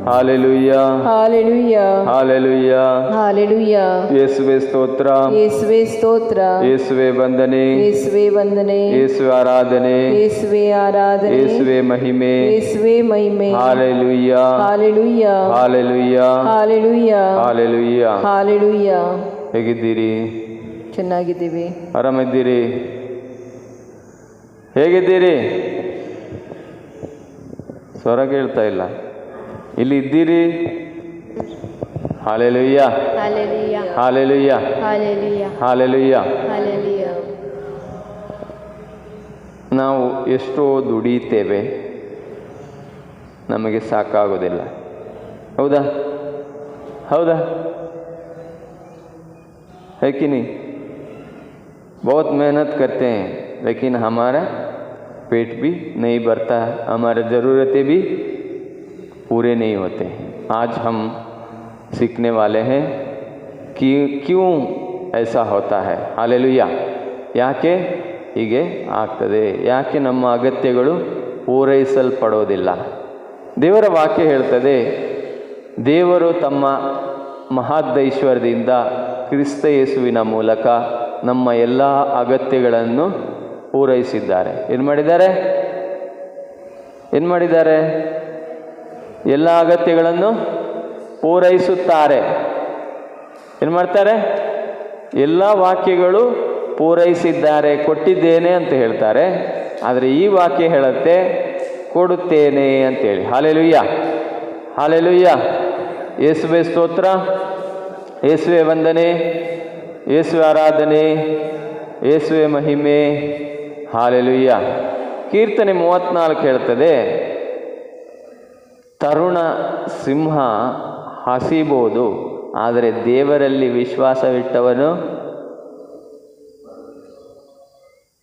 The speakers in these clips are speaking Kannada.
Hallelujah hallelujah hallelujah hallelujah. ಯೇಸುವೆ ಸ್ತೋತ್ರ, ಯೇಸುವೆ ಸ್ತೋತ್ರ, ಯೇಸುವೆ ವಂದನೆ, ಯೇಸುವೆ ವಂದನೆ, ಯೇಸುವೆ ಆರಾಧನೆ, ಯೇಸುವೆ ಆರಾಧನೆ, ಯೇಸುವೆ ಮಹಿಮೆ. ಯೇಸುವೆ ಮಹಿಮೆ. Hallelujah hallelujah hallelujah hallelujah hallelujah. Hallelujah. ಹೇಗಿದ್ದೀರಿ? ಚೆನ್ನಾಗಿದ್ದೀವಿ. ಆರಾಮಿದ್ದೀರಿ? ಹೇಗಿದ್ದೀರಿ? ಸ್ವರ ಕೇಳ್ತಾ ಇಲ್ಲ. ಇಲ್ಲಿ ಇದ್ದೀರಿ? Hallelujah hallelujah hallelujah hallelujah hallelujah. Hallelujah. ನಾವು ಎಷ್ಟೋ ದುಡಿತೇವೆ, ನಮಗೆ ಸಾಕಾಗೋದಿಲ್ಲ. ಹೌದಾ? ಹೌದಾ? है कि नहीं? बहुत मेहनत करते हैं लेकिन हमारा पेट भी नहीं भरता, हमारे ज़रूरतें भी पूरे नहीं होते. आज हम सीखने वाले हैं कि क्यों ऐसा होता है. हालेलुया. ಯಾಕೆ ಹೀಗೆ ಆಗ್ತದೆ? ಯಾಕೆ ನಮ್ಮ ಅಗತ್ಯಗಳು ಪೂರೈಸಲ್ಪಡೋದಿಲ್ಲ? ದೇವರ ವಾಕ್ಯ ಹೇಳ್ತದೆ, ದೇವರು ತಮ್ಮ ಮಹಾದೈಶ್ವರ್ಯದಿಂದ ಕ್ರಿಸ್ತ ಯೇಸುವಿನ ಮೂಲಕ ನಮ್ಮ ಎಲ್ಲ ಅಗತ್ಯಗಳನ್ನು ಪೂರೈಸಿದ್ದಾರೆ. ಏನು ಮಾಡಿದ್ದಾರೆ? ಎಲ್ಲ ಅಗತ್ಯಗಳನ್ನು ಪೂರೈಸುತ್ತಾರೆ. ಏನು ಮಾಡ್ತಾರೆ? ಎಲ್ಲ ವಾಕ್ಯಗಳು ಪೂರೈಸಿದ್ದಾರೆ, ಕೊಟ್ಟಿದ್ದೇನೆ ಅಂತ ಹೇಳ್ತಾರೆ. ಆದರೆ ಈ ವಾಕ್ಯ ಹೇಳುತ್ತೆ ಕೊಡುತ್ತೇನೆ ಅಂತೇಳಿ. Hallelujah hallelujah. ಯೇಸುವೆ ಸ್ತೋತ್ರ, ಯೇಸುವೆ ವಂದನೆ, ಯೇಸುವೆ ಆರಾಧನೆ, ಯೇಸುವೆ ಮಹಿಮೆ. ಹಾಲೆಲೂಯಾ. ಕೀರ್ತನೆ 34 ಹೇಳ್ತದೆ, ತರುಣ ಸಿಂಹ ಹಸಿಬೋದು, ಆದರೆ ದೇವರಲ್ಲಿ ವಿಶ್ವಾಸವಿಟ್ಟವನು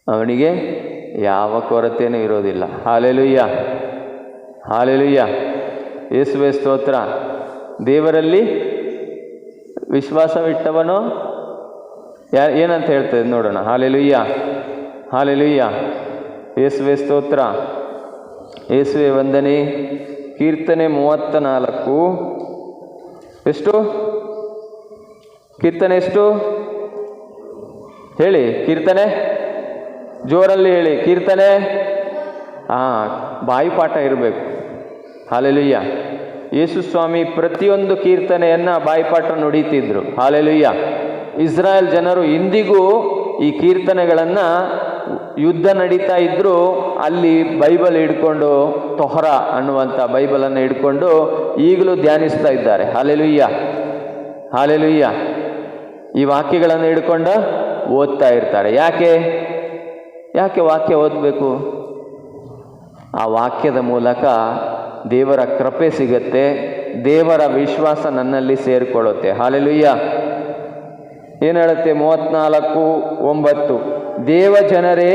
ಅವನಿಗೆ ಯಾವ ಕೊರತೆಯೂ ಇರೋದಿಲ್ಲ. Hallelujah hallelujah. ಯೇಸುವೆ ಸ್ತೋತ್ರ. ದೇವರಲ್ಲಿ ವಿಶ್ವಾಸವಿಟ್ಟವನು ಏನಂತ ಹೇಳ್ತದೆ ನೋಡೋಣ. Hallelujah hallelujah. ಯೇಸುವೆ ಸ್ತೋತ್ರ, ಯೇಸುವೆ ವಂದನೆ. ಕೀರ್ತನೆ 34 ಎಷ್ಟು? ಕೀರ್ತನೆ ಎಷ್ಟು ಹೇಳಿ? ಕೀರ್ತನೆ ಜೋರಲ್ಲಿ ಹೇಳಿ. ಕೀರ್ತನೆ ಬಾಯಿಪಾಠ ಇರಬೇಕು. ಹಾಲೆಲೂಯಾ. ಯೇಸು ಸ್ವಾಮಿ ಪ್ರತಿಯೊಂದು ಕೀರ್ತನೆಯನ್ನು ಬಾಯಿಪಾಠ ನುಡಿತಿದ್ರು. ಹಾಲೆಲೂಯಾ. ಇಸ್ರಾಯೇಲ್ ಜನರು ಇಂದಿಗೂ ಈ ಕೀರ್ತನೆಗಳನ್ನು ಯುದ್ಧ ನಡೀತಾ ಇದ್ದರೂ ಅಲ್ಲಿ ಬೈಬಲ್ ಹಿಡ್ಕೊಂಡು, ತೊಹರ ಅನ್ನುವಂಥ ಬೈಬಲನ್ನು ಹಿಡ್ಕೊಂಡು ಈಗಲೂ ಧ್ಯಾನಿಸ್ತಾ ಇದ್ದಾರೆ. Hallelujah hallelujah. ಈ ವಾಕ್ಯಗಳನ್ನು ಹಿಡ್ಕೊಂಡು ಓದ್ತಾ ಇರ್ತಾರೆ. ಯಾಕೆ ವಾಕ್ಯ ಓದಬೇಕು? ಆ ವಾಕ್ಯದ ಮೂಲಕ ದೇವರ ಕೃಪೆ ಸಿಗತ್ತೆ, ದೇವರ ವಿಶ್ವಾಸ ನನ್ನಲ್ಲಿ ಸೇರಿಕೊಳ್ಳುತ್ತೆ. ಹಾಲೆಲೂಯಾ. ಏನು ಹೇಳುತ್ತೆ? 34:9, ದೇವ ಜನರೇ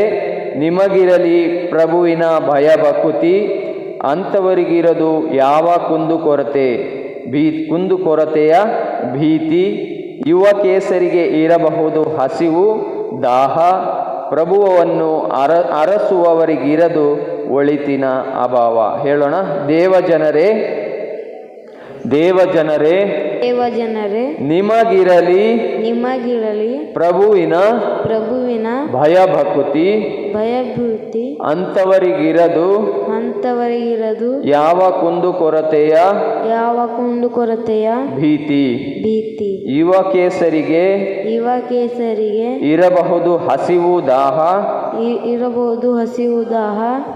ನಿಮಗಿರಲಿ ಪ್ರಭುವಿನ ಭಯಭಕ್ತಿ, ಅಂಥವರಿಗಿರದು ಯಾವ ಕುಂದುಕೊರತೆಯ ಭೀತಿ. ಯುವ ಕೇಸರಿಗೆ ಇರಬಹುದು ಹಸಿವು ದಾಹ, ಪ್ರಭುವನ್ನು ಅರಸುವವರಿಗಿರದು ಒಳಿತಿನ ಅಭಾವ. ಹೇಳೋಣ. ದೇವ ಜನರೇ ನಿಮಗಿರಲಿ ಪ್ರಭುವಿನ ಭಯಭಕ್ತಿ, ಅಂಥವರಿಗಿರದು ಯಾವ ಕುಂದುಕೊರತೆಯ ಭೀತಿ. ಯುವ ಕೇಸರಿಗೆ ಇರಬಹುದು ಹಸಿವು ದಾಹ,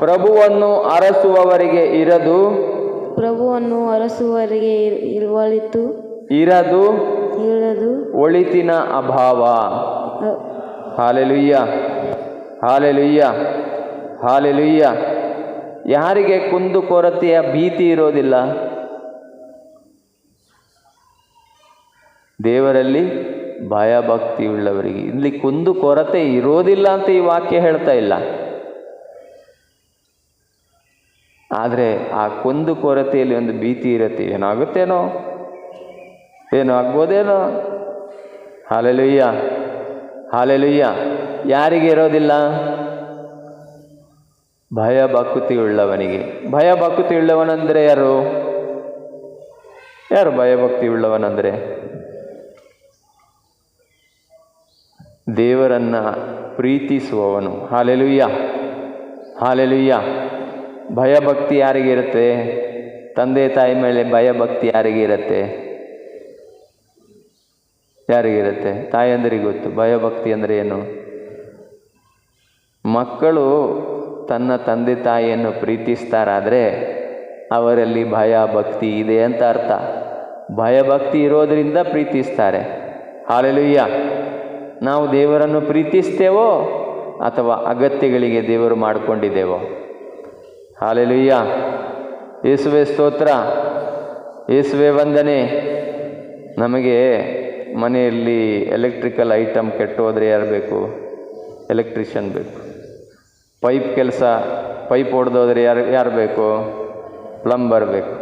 ಪ್ರಭುವನ್ನು ಅರಸುವವರಿಗೆ ಇರದು ಒಳಿತಿನ ಅಭಾವ. Hallelujah hallelujah hallelujah. ಯಾರಿಗೆ ಕುಂದುಕೊರತೆಯ ಭೀತಿ ಇರೋದಿಲ್ಲ? ದೇವರಲ್ಲಿ ಭಯಭಕ್ತಿ ಉಳ್ಳವರಿಗೆ. ಇಲ್ಲಿ ಕುಂದುಕೊರತೆ ಇರೋದಿಲ್ಲ ಅಂತ ಈ ವಾಕ್ಯ ಹೇಳ್ತಾ ಇಲ್ಲ. ಆದರೆ ಆ ಕುಂದುಕೊರತೆಯಲ್ಲಿ ಒಂದು ಭೀತಿ ಇರುತ್ತೆ. ಏನಾಗುತ್ತೇನೋ, ಏನೋ ಆಗ್ಬೋದೇನೋ. Hallelujah hallelujah. ಯಾರಿಗೆ ಇರೋದಿಲ್ಲ? ಭಯಭಕ್ತಿ ಉಳ್ಳವನಿಗೆ. ಭಯಭಕ್ತಿ ಉಳ್ಳವನಂದರೆ ಯಾರು? ಯಾರು ಭಯಭಕ್ತಿ ಉಳ್ಳವನಂದರೆ? ದೇವರನ್ನು ಪ್ರೀತಿಸುವವನು. Hallelujah, hallelujah. ಭಯಭಕ್ತಿ ಯಾರಿಗಿರುತ್ತೆ? ತಂದೆ ತಾಯಿ ಮೇಲೆ ಭಯಭಕ್ತಿ ಯಾರಿಗಿರುತ್ತೆ? ಯಾರಿಗಿರುತ್ತೆ? ತಾಯಂದಿರಿಗೆ ಗೊತ್ತು ಭಯಭಕ್ತಿ ಅಂದರೆ ಏನು. ಮಕ್ಕಳು ತನ್ನ ತಂದೆ ತಾಯಿಯನ್ನು ಪ್ರೀತಿಸ್ತಾರಾದರೆ ಅವರಲ್ಲಿ ಭಯ ಭಕ್ತಿ ಇದೆ ಅಂತ ಅರ್ಥ. ಭಯಭಕ್ತಿ ಇರೋದರಿಂದ ಪ್ರೀತಿಸ್ತಾರೆ. ಹಾಲೆಲೂಯ್ಯ. ನಾವು ದೇವರನ್ನು ಪ್ರೀತಿಸ್ತೇವೋ ಅಥವಾ ಅಗತ್ಯಗಳಿಗೆ ದೇವರು ಮಾಡಿಕೊಂಡಿದ್ದೇವೋ? ಹಾಲೆಲೂಯ್ಯ. ಯೇಸುವೆ ಸ್ತೋತ್ರ, ಯೇಸುವೆ ವಂದನೆ. ನಮಗೆ ಮನೆಯಲ್ಲಿ ಎಲೆಕ್ಟ್ರಿಕಲ್ ಐಟಮ್ ಕೆಟ್ಟೋದ್ರೆ ಯಾರು ಬೇಕು? ಎಲೆಕ್ಟ್ರಿಷಿಯನ್ ಬೇಕು. ಪೈಪ್ ಹೊಡೆದೋದ್ರೆ ಯಾರು ಬೇಕು? ಪ್ಲಂಬರ್ ಬೇಕು.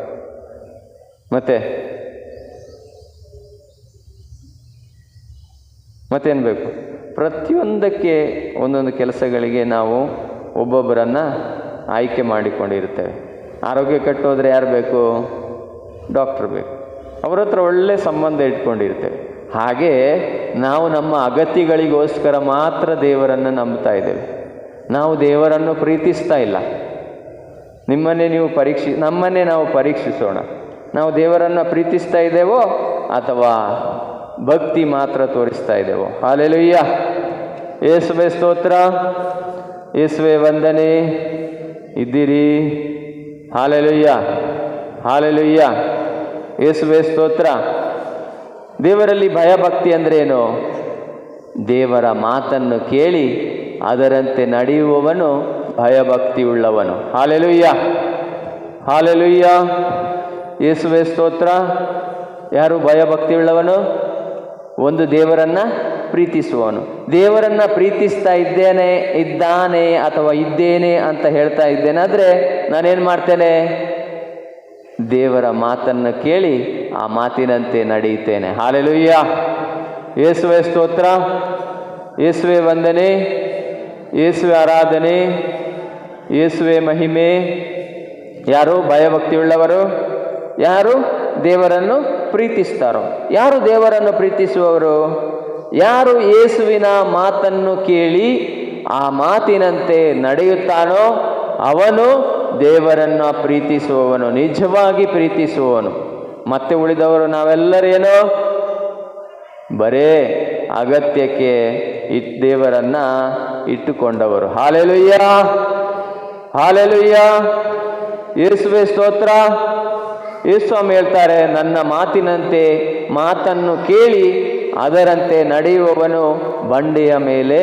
ಮತ್ತೇನು ಬೇಕು? ಪ್ರತಿಯೊಂದಕ್ಕೆ ಒಂದೊಂದು ಕೆಲಸಗಳಿಗೆ ನಾವು ಒಬ್ಬೊಬ್ಬರನ್ನು ಆಯ್ಕೆ ಮಾಡಿಕೊಂಡಿರ್ತೇವೆ. ಆರೋಗ್ಯ ಕೆಟ್ಟೋದ್ರೆ ಯಾರು ಬೇಕು? ಡಾಕ್ಟ್ರ್ ಬೇಕು. ಅವ್ರ ಹತ್ರ ಒಳ್ಳೆ ಸಂಬಂಧ ಇಟ್ಕೊಂಡಿರ್ತೇವೆ. ಹಾಗೆ ನಾವು ನಮ್ಮ ಅಗತ್ಯಗಳಿಗೋಸ್ಕರ ಮಾತ್ರ ದೇವರನ್ನು ನಂಬ್ತಾ ಇದ್ದೇವೆ. ನಾವು ದೇವರನ್ನು ಪ್ರೀತಿಸ್ತಾ ಇಲ್ಲ. ನಮ್ಮನ್ನೇ ನಾವು ಪರೀಕ್ಷಿಸೋಣ. ನಾವು ದೇವರನ್ನು ಪ್ರೀತಿಸ್ತಾ ಇದ್ದೇವೋ ಅಥವಾ ಭಕ್ತಿ ಮಾತ್ರ ತೋರಿಸ್ತಾ ಇದ್ದೇವೋ? ಹಾಲೆಲೂಯ್ಯ. ಯೇಸುವೆ ಸ್ತೋತ್ರ, ಯೇಸುವೆ ವಂದನೆ. ಇದ್ದೀರಿ? Hallelujah, hallelujah. ಯೇಸುವೆ ಸ್ತೋತ್ರ. ದೇವರಲ್ಲಿ ಭಯಭಕ್ತಿ ಅಂದರೆ ಏನು? ದೇವರ ಮಾತನ್ನು ಕೇಳಿ ಅದರಂತೆ ನಡೆಯುವವನು ಭಯಭಕ್ತಿ ಉಳ್ಳವನು. Hallelujah, hallelujah. ಯೇಸುವೆ ಸ್ತೋತ್ರ. ಯಾರು ಭಯಭಕ್ತಿ ಉಳ್ಳವನು? ಒಂದು ದೇವರನ್ನು ಪ್ರೀತಿಸುವವನು. ದೇವರನ್ನು ಪ್ರೀತಿಸ್ತಾ ಇದ್ದಾನೆ ಅಥವಾ ಇದ್ದೇನೆ ಅಂತ ಹೇಳ್ತಾ ಇದ್ದೇನಾದರೆ ನಾನೇನು ಮಾಡ್ತೇನೆ? ದೇವರ ಮಾತನ್ನು ಕೇಳಿ ಆ ಮಾತಿನಂತೆ ನಡೆಯುತ್ತೇನೆ. ಹಾಲೆಲೂಯ್ಯ. ಯೇಸುವೆ ಸ್ತೋತ್ರ, ಯೇಸುವೆ ವಂದನೆ, ಯೇಸುವೆ ಆರಾಧನೆ, ಯೇಸುವೆ ಮಹಿಮೆ. ಯಾರು ಭಯಭಕ್ತಿ ಉಳ್ಳವರು? ಯಾರು ದೇವರನ್ನು ಪ್ರೀತಿಸ್ತಾರೋ? ಯಾರು ದೇವರನ್ನು ಪ್ರೀತಿಸುವವರು? ಯಾರು ಯೇಸುವಿನ ಮಾತನ್ನು ಕೇಳಿ ಆ ಮಾತಿನಂತೆ ನಡೆಯುತ್ತಾನೋ ಅವನು ದೇವರನ್ನು ಪ್ರೀತಿಸುವವನು, ನಿಜವಾಗಿ ಪ್ರೀತಿಸುವವನು. ಮತ್ತೆ ಉಳಿದವರು ನಾವೆಲ್ಲರೇನೋ ಬರೇ ಅಗತ್ಯಕ್ಕೆ ದೇವರನ್ನು ಇಟ್ಟುಕೊಂಡವರು. Hallelujah, hallelujah. ಯೇಸುವೆ ಸ್ತೋತ್ರ. ಯೇಸುಸ್ವಾಮಿ ಹೇಳ್ತಾರೆ, ನನ್ನ ಮಾತಿನಂತೆ ಮಾತನ್ನು ಕೇಳಿ ಅದರಂತೆ ನಡೆಯುವವನು ಬಂಡೆಯ ಮೇಲೆ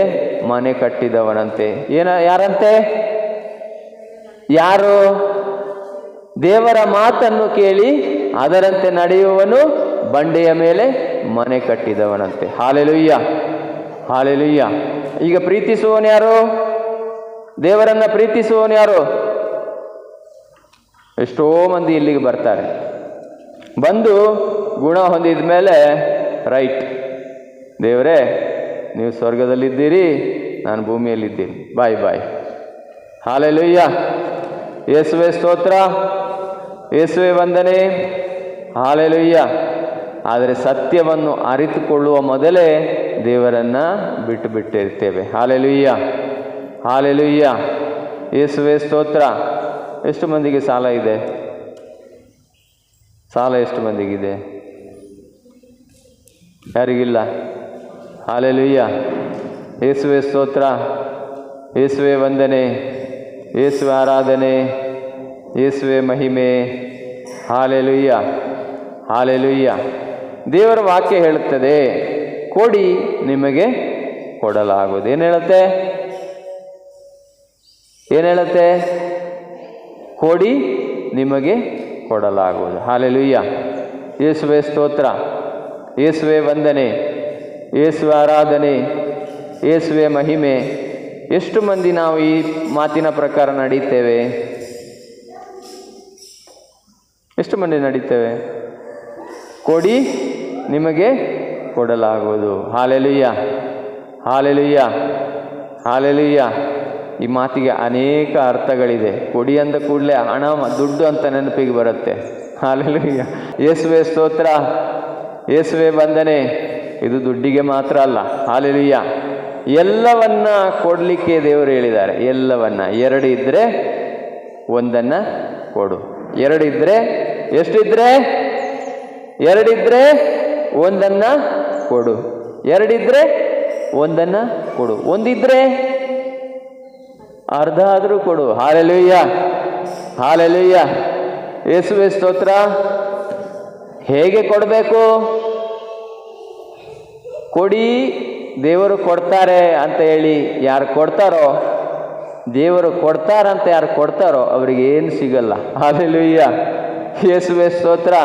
ಮನೆ ಕಟ್ಟಿದವನಂತೆ. ಯಾರಂತೆ? ಯಾರು? ದೇವರ ಮಾತನ್ನು ಕೇಳಿ ಅದರಂತೆ ನಡೆಯುವವನು ಬಂಡೆಯ ಮೇಲೆ ಮನೆ ಕಟ್ಟಿದವನಂತೆ. Hallelujah, hallelujah. ಈಗ ಪ್ರೀತಿಸುವವನು ಯಾರು? ದೇವರನ್ನು ಪ್ರೀತಿಸುವವನು ಯಾರು? ಎಷ್ಟೋ ಮಂದಿ ಇಲ್ಲಿಗೆ ಬರ್ತಾರೆ. ಬಂದು ಗುಣ ಹೊಂದಿದ ಮೇಲೆ ರೈಟ್, ದೇವರೇ ನೀವು ಸ್ವರ್ಗದಲ್ಲಿದ್ದೀರಿ, ನಾನು ಭೂಮಿಯಲ್ಲಿದ್ದೀನಿ, ಬಾಯ್ ಬಾಯ್. ಹಾಲೆಲೂಯ್ಯ. ಯೇಸುವೆ ಸ್ತೋತ್ರ, ಯೇಸುವೆ ವಂದನೆ. ಹಾಲೆಲೂಯ್ಯ. ಆದರೆ ಸತ್ಯವನ್ನು ಅರಿತುಕೊಳ್ಳುವ ಮೊದಲೇ ದೇವರನ್ನು ಬಿಟ್ಟಿರ್ತೇವೆ. Hallelujah, hallelujah. ಯೇಸುವೆ ಸ್ತೋತ್ರ. ಎಷ್ಟು ಮಂದಿಗೆ ಸಾಲ ಇದೆ? ಸಾಲ ಎಷ್ಟು ಮಂದಿಗಿದೆ? ಯಾರಿಗಿಲ್ಲ? ಹಾಲೆಲೂಯ್ಯ. ಯೇಸುವೆ ಸ್ತೋತ್ರ, ಯೇಸುವೆ ವಂದನೆ, ಯೇಸುವೆ ಆರಾಧನೆ, ಯೇಸುವೆ ಮಹಿಮೆ. Hallelujah, hallelujah. ದೇವರ ವಾಕ್ಯ ಹೇಳುತ್ತದೆ, ಕೊಡಿ ನಿಮಗೆ ಕೊಡಲಾಗುವುದು. ಏನು ಹೇಳುತ್ತೆ? ಏನು ಹೇಳುತ್ತೆ? ಕೊಡಿ ನಿಮಗೆ ಕೊಡಲಾಗುವುದು. ಹಾಲೆಲೂಯ್ಯ. ಯೇಸುವೆ ಸ್ತೋತ್ರ, ಯೇಸುವೆ ವಂದನೆ, ಯೇಸುವೆ ಆರಾಧನೆ, ಯೇಸುವೆ ಮಹಿಮೆ. ಎಷ್ಟು ಮಂದಿ ನಾವು ಈ ಮಾತಿನ ಪ್ರಕಾರ ನಡೀತೇವೆ? ಎಷ್ಟು ಮಂದಿ ನಡೀತೇವೆ? ಕೊಡಿ ನಿಮಗೆ ಕೊಡಲಾಗುವುದು. Hallelujah, hallelujah, hallelujah. ಈ ಮಾತಿಗೆ ಅನೇಕ ಅರ್ಥಗಳಿದೆ. ಕೊಡಿ ಅಂದ ಕೂಡಲೇ ಹಣ ದುಡ್ಡು ಅಂತ ನೆನಪಿಗೆ ಬರುತ್ತೆ. ಹಾಲೆಲೂಯ್ಯ. ಯೇಸುವೆ ಸ್ತೋತ್ರ, ಯೇಸುವೆ ವಂದನೆ. ಇದು ದುಡ್ಡಿಗೆ ಮಾತ್ರ ಅಲ್ಲ. ಹಾಲೆಲೂಯ್ಯ. ಎಲ್ಲವನ್ನ ಕೊಡಲಿಕ್ಕೆ ದೇವರು ಹೇಳಿದ್ದಾರೆ. ಎಲ್ಲವನ್ನ. 2 ಇದ್ದರೆ ಒಂದನ್ನು ಕೊಡು. 2 ಇದ್ದರೆ, ಎಷ್ಟಿದ್ರೆ? 2 ಇದ್ದರೆ ಒಂದನ್ನು ಕೊಡು. 2 ಇದ್ದರೆ ಒಂದನ್ನು ಕೊಡು. 1 ಇದ್ದರೆ ಅರ್ಧ ಆದರೂ ಕೊಡು. Hallelujah, hallelujah. ಯೇಸುವೆ ಸ್ತೋತ್ರ. ಹೇಗೆ ಕೊಡಬೇಕು? ಕೊಡಿ, ದೇವರು ಕೊಡ್ತಾರೆ ಅಂತ ಹೇಳಿ ಯಾರು ಕೊಡ್ತಾರೋ, ದೇವರು ಕೊಡ್ತಾರಂತ ಯಾರು ಕೊಡ್ತಾರೋ ಅವ್ರಿಗೆ ಏನು ಸಿಗಲ್ಲ. ಹಾಲೆಲೂಯ್ಯ. ಯೇಸುವೆ ಸ್ತೋತ್ರ.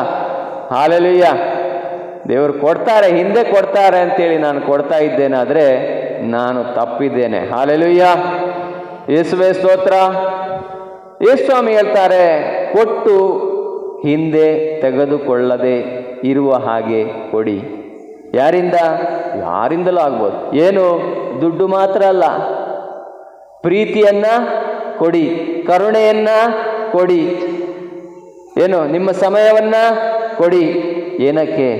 ಹಾಲೆಲೂಯ್ಯ. ದೇವರು ಕೊಡ್ತಾರೆ, ಹಿಂದೆ ಕೊಡ್ತಾರೆ ಅಂತೇಳಿ ನಾನು ಕೊಡ್ತಾ ಇದ್ದೇನಾದರೆ ನಾನು ತಪ್ಪಿದ್ದೇನೆ. ಹಾಲೆಲೂಯ್ಯ. ಯೇಸುವೆ ಸ್ತೋತ್ರ. ಯೇಸು ಸ್ವಾಮಿ ಹೇಳ್ತಾರೆ, ಕೊಟ್ಟು ಹಿಂದೆ ತೆಗೆದುಕೊಳ್ಳದೆ ಇರುವ ಹಾಗೆ ಕೊಡಿ. ಯಾರಿಂದ? ಯಾರಿಂದಲೂ ಆಗ್ಬೋದು. ಏನು? ದುಡ್ಡು ಮಾತ್ರ ಅಲ್ಲ, ಪ್ರೀತಿಯನ್ನ ಕೊಡಿ, ಕರುಣೆಯನ್ನ ಕೊಡಿ, ಏನು ನಿಮ್ಮ ಸಮಯವನ್ನ ಕೊಡಿ. ಏನಕ್ಕೆ?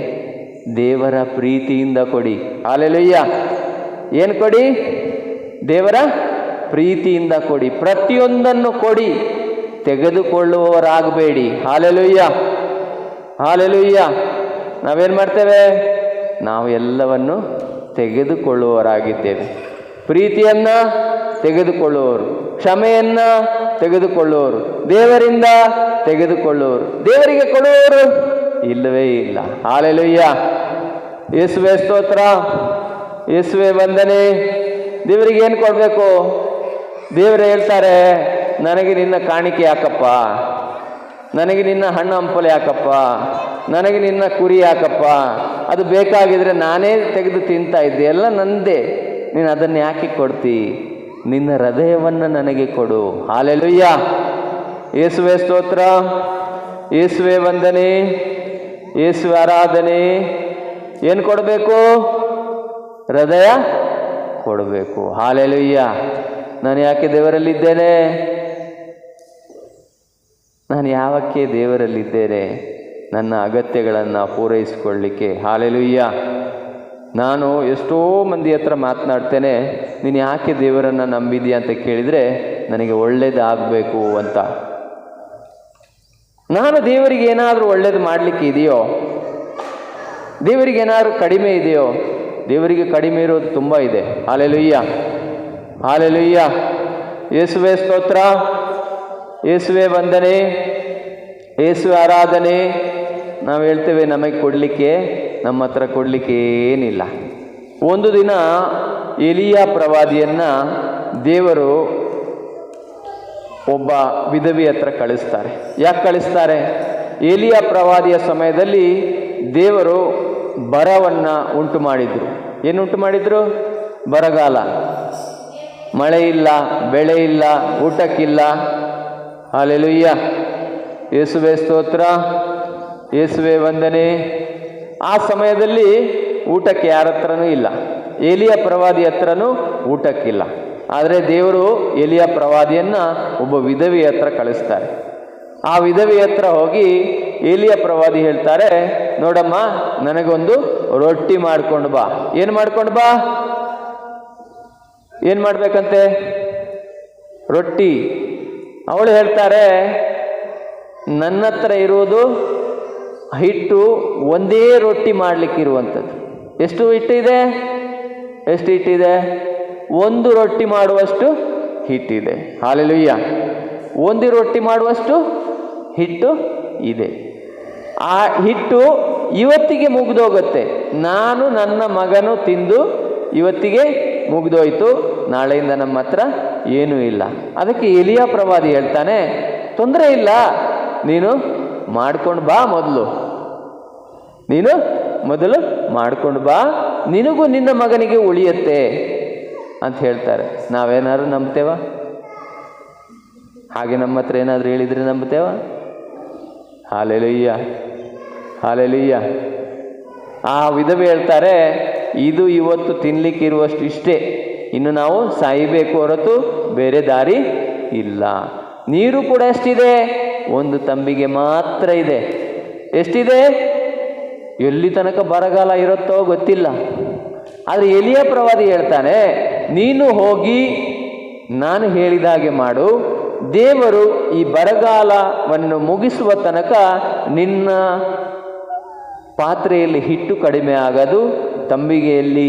ದೇವರ ಪ್ರೀತಿಯಿಂದ ಕೊಡಿ. ಹಾಲೆಲೂಯ್ಯ. ಏನು ಕೊಡಿ? ದೇವರ ಪ್ರೀತಿಯಿಂದ ಕೊಡಿ. ಪ್ರತಿಯೊಂದನ್ನು ಕೊಡಿ, ತೆಗೆದುಕೊಳ್ಳುವವರಾಗಬೇಡಿ. Hallelujah, hallelujah. ನಾವೇನು ಮಾಡ್ತೇವೆ? ನಾವು ಎಲ್ಲವನ್ನು ತೆಗೆದುಕೊಳ್ಳುವವರಾಗಿದ್ದೇವೆ. ಪ್ರೀತಿಯನ್ನ ತೆಗೆದುಕೊಳ್ಳುವವರು, ಕ್ಷಮೆಯನ್ನ ತೆಗೆದುಕೊಳ್ಳುವವರು, ದೇವರಿಂದ ತೆಗೆದುಕೊಳ್ಳುವವರು, ದೇವರಿಗೆ ಕೊಡುವವರು ಇಲ್ಲವೇ ಇಲ್ಲ. ಹಾಲೆಲೂಯ್ಯ. ಯೇಸುವೆ ಸ್ತೋತ್ರ, ಯೇಸುವೆ ವಂದನೆ. ದೇವರಿಗೆ ಏನು ಕೊಡಬೇಕು? ದೇವರು ಹೇಳ್ತಾರೆ, ನನಗೆ ನಿನ್ನ ಕಾಣಿಕೆ ಯಾಕಪ್ಪ, ನನಗೆ ನಿನ್ನ ಹಣ್ಣು ಹಂಪಲು ಯಾಕಪ್ಪ, ನನಗೆ ನಿನ್ನ ಕುರಿ ಯಾಕಪ್ಪ, ಅದು ಬೇಕಾಗಿದ್ರೆ ನಾನೇ ತೆಗೆದು ತಿಂತಾ ಇದ್ದೆ, ಎಲ್ಲ ನಂದೇ, ನೀನು ಅದನ್ನು ಯಾಕೆ ಕೊಡ್ತಿ? ನಿನ್ನ ಹೃದಯವನ್ನು ನನಗೆ ಕೊಡು. ಹಾಲೆಲೂಯ್ಯ. ಯೇಸುವೆ ಸ್ತೋತ್ರ, ಯೇಸುವೆ ವಂದನೆ, ಯೇಸುವೆ ಆರಾಧನೆ. ಏನು ಕೊಡಬೇಕು? ಹೃದಯ ಕೊಡಬೇಕು. ಹಾಲೆಲೂಯ್ಯ. ನಾನು ಯಾಕೆ ದೇವರಲ್ಲಿದ್ದೇನೆ? ನಾನು ಯಾವಕ್ಕೆ ದೇವರಲ್ಲಿದ್ದೇನೆ? ನನ್ನ ಅಗತ್ಯಗಳನ್ನು ಪೂರೈಸಿಕೊಳ್ಳಲಿಕ್ಕೆ. ಹಾಲೆಲೂಯ್ಯ. ನಾನು ಎಷ್ಟೋ ಮಂದಿ ಹತ್ರ ಮಾತನಾಡ್ತೇನೆ, ನೀನು ಯಾಕೆ ದೇವರನ್ನು ನಂಬಿದೀಯ ಅಂತ ಕೇಳಿದರೆ ನನಗೆ ಒಳ್ಳೇದಾಗಬೇಕು ಅಂತ. ನಾನು ದೇವರಿಗೆ ಏನಾದರೂ ಒಳ್ಳೇದು ಮಾಡಲಿಕ್ಕೆ ಇದೆಯೋ? ದೇವರಿಗೆ ಏನಾದರೂ ಕಡಿಮೆ ಇದೆಯೋ? ದೇವರಿಗೆ ಕಡಿಮೆ ಇರೋದು ತುಂಬ ಇದೆ. Hallelujah, hallelujah. ಯೇಸುವೆ ಸ್ತೋತ್ರ, ಯೇಸುವೆ ವಂದನೆ, ಯೇಸುವೆ ಆರಾಧನೆ. ನಾವು ಹೇಳ್ತೇವೆ ನಮಗೆ ಕೊಡಲಿಕ್ಕೆ, ನಮ್ಮ ಹತ್ರ ಕೊಡಲಿಕ್ಕೆ ಏನಿಲ್ಲ. ಒಂದು ದಿನ ಎಲಿಯ ಪ್ರವಾದಿಯನ್ನು ದೇವರು ಒಬ್ಬ ವಿಧವೆ ಹತ್ರ ಕಳಿಸ್ತಾರೆ. ಯಾಕೆ ಕಳಿಸ್ತಾರೆ? ಎಲಿಯ ಪ್ರವಾದಿಯ ಸಮಯದಲ್ಲಿ ದೇವರು ಬರವನ್ನು ಉಂಟು ಮಾಡಿದರು. ಏನು ಉಂಟು ಮಾಡಿದರು? ಬರಗಾಲ, ಮಳೆ ಇಲ್ಲ, ಬೆಳೆ ಇಲ್ಲ, ಊಟಕ್ಕಿಲ್ಲ. ಹಾಲೆಲೂಯ್ಯ. ಯೇಸುವೆ ಸ್ತೋತ್ರ, ಯೇಸುವೆ ವಂದನೆ. ಆ ಸಮಯದಲ್ಲಿ ಊಟಕ್ಕೆ ಯಾರ ಹತ್ರನೂ ಇಲ್ಲ, ಎಲಿಯ ಪ್ರವಾದಿ ಹತ್ರನೂ ಊಟಕ್ಕಿಲ್ಲ. ಆದರೆ ದೇವರು ಎಲಿಯ ಪ್ರವಾದಿಯನ್ನು ಒಬ್ಬ ವಿಧವೆಯ ಹತ್ರ ಕಳಿಸ್ತಾರೆ. ಆ ವಿಧವೆಯ ಹತ್ರ ಹೋಗಿ ಎಲಿಯ ಪ್ರವಾದಿ ಹೇಳ್ತಾರೆ, ನೋಡಮ್ಮ, ನನಗೊಂದು ರೊಟ್ಟಿ ಮಾಡ್ಕೊಂಡು ಬಾ. ಏನು ಮಾಡ್ಕೊಂಡು ಬಾ? ಏನು ಮಾಡಬೇಕಂತೆ? ರೊಟ್ಟಿ. ಅವಳು ಹೇಳ್ತಾರೆ, ನನ್ನ ಹತ್ರ ಇರುವುದು ಹಿಟ್ಟು ಒಂದೇ ರೊಟ್ಟಿ ಮಾಡಲಿಕ್ಕಿರುವಂಥದ್ದು. ಎಷ್ಟು ಹಿಟ್ಟಿದೆ? ಎಷ್ಟು ಹಿಟ್ಟಿದೆ? ಒಂದು ರೊಟ್ಟಿ ಮಾಡುವಷ್ಟು ಹಿಟ್ಟಿದೆ. ಹಾಲೆಲೂಯ್ಯ. ಒಂದು ರೊಟ್ಟಿ ಮಾಡುವಷ್ಟು ಹಿಟ್ಟು ಇದೆ. ಆ ಹಿಟ್ಟು ಇವತ್ತಿಗೆ ಮುಗಿದೋಗುತ್ತೆ. ನಾನು ನನ್ನ ಮಗನು ತಿಂದು ಇವತ್ತಿಗೆ ಮುಗಿದೋಯ್ತು, ನಾಳೆಯಿಂದ ನಮ್ಮ ಹತ್ರ ಏನೂ ಇಲ್ಲ. ಅದಕ್ಕೆ ಎಲಿಯ ಪ್ರವಾದಿ ಹೇಳ್ತಾನೆ, ತೊಂದರೆ ಇಲ್ಲ, ನೀನು ಮಾಡ್ಕೊಂಡು ಬಾ, ನೀನು ಮೊದಲು ಮಾಡ್ಕೊಂಡು ಬಾ, ನಿನಗೂ ನಿನ್ನ ಮಗನಿಗೆ ಉಳಿಯುತ್ತೆ ಅಂತ ಹೇಳ್ತಾರೆ. ನಾವೇನಾದ್ರು ನಂಬ್ತೇವ? ಹಾಗೆ ನಮ್ಮ ಹತ್ರ ಏನಾದರೂ ಹೇಳಿದರೆ ನಂಬ್ತೇವ? Hallelujah, hallelujah. ಆ ವಿಧವೆ ಹೇಳ್ತಾರೆ, ಇದು ಇವತ್ತು ತಿನ್ನಲಿಕ್ಕಿರುವಷ್ಟು ಇಷ್ಟೇ, ಇನ್ನು ನಾವು ಸಾಯಬೇಕು ಹೊರತು ಬೇರೆ ದಾರಿ ಇಲ್ಲ. ನೀರು ಕೂಡ ಎಷ್ಟಿದೆ? ಒಂದು ತಂಬಿಗೆ ಮಾತ್ರ ಇದೆ. ಎಷ್ಟಿದೆ? ಎಲ್ಲಿ ತನಕ ಬರಗಾಲ ಇರುತ್ತೋ ಗೊತ್ತಿಲ್ಲ. ಆದರೆ ಎಲಿಯ ಪ್ರವಾದಿ ಹೇಳ್ತಾನೆ, ನೀನು ಹೋಗಿ ನಾನು ಹೇಳಿದ ಹಾಗೆ ಮಾಡು, ದೇವರು ಈ ಬರಗಾಲವನ್ನು ಮುಗಿಸುವ ತನಕ ನಿನ್ನ ಪಾತ್ರೆಯಲ್ಲಿ ಹಿಟ್ಟು ಕಡಿಮೆ ಆಗೋದು, ತಂಬಿಗೆಯಲ್ಲಿ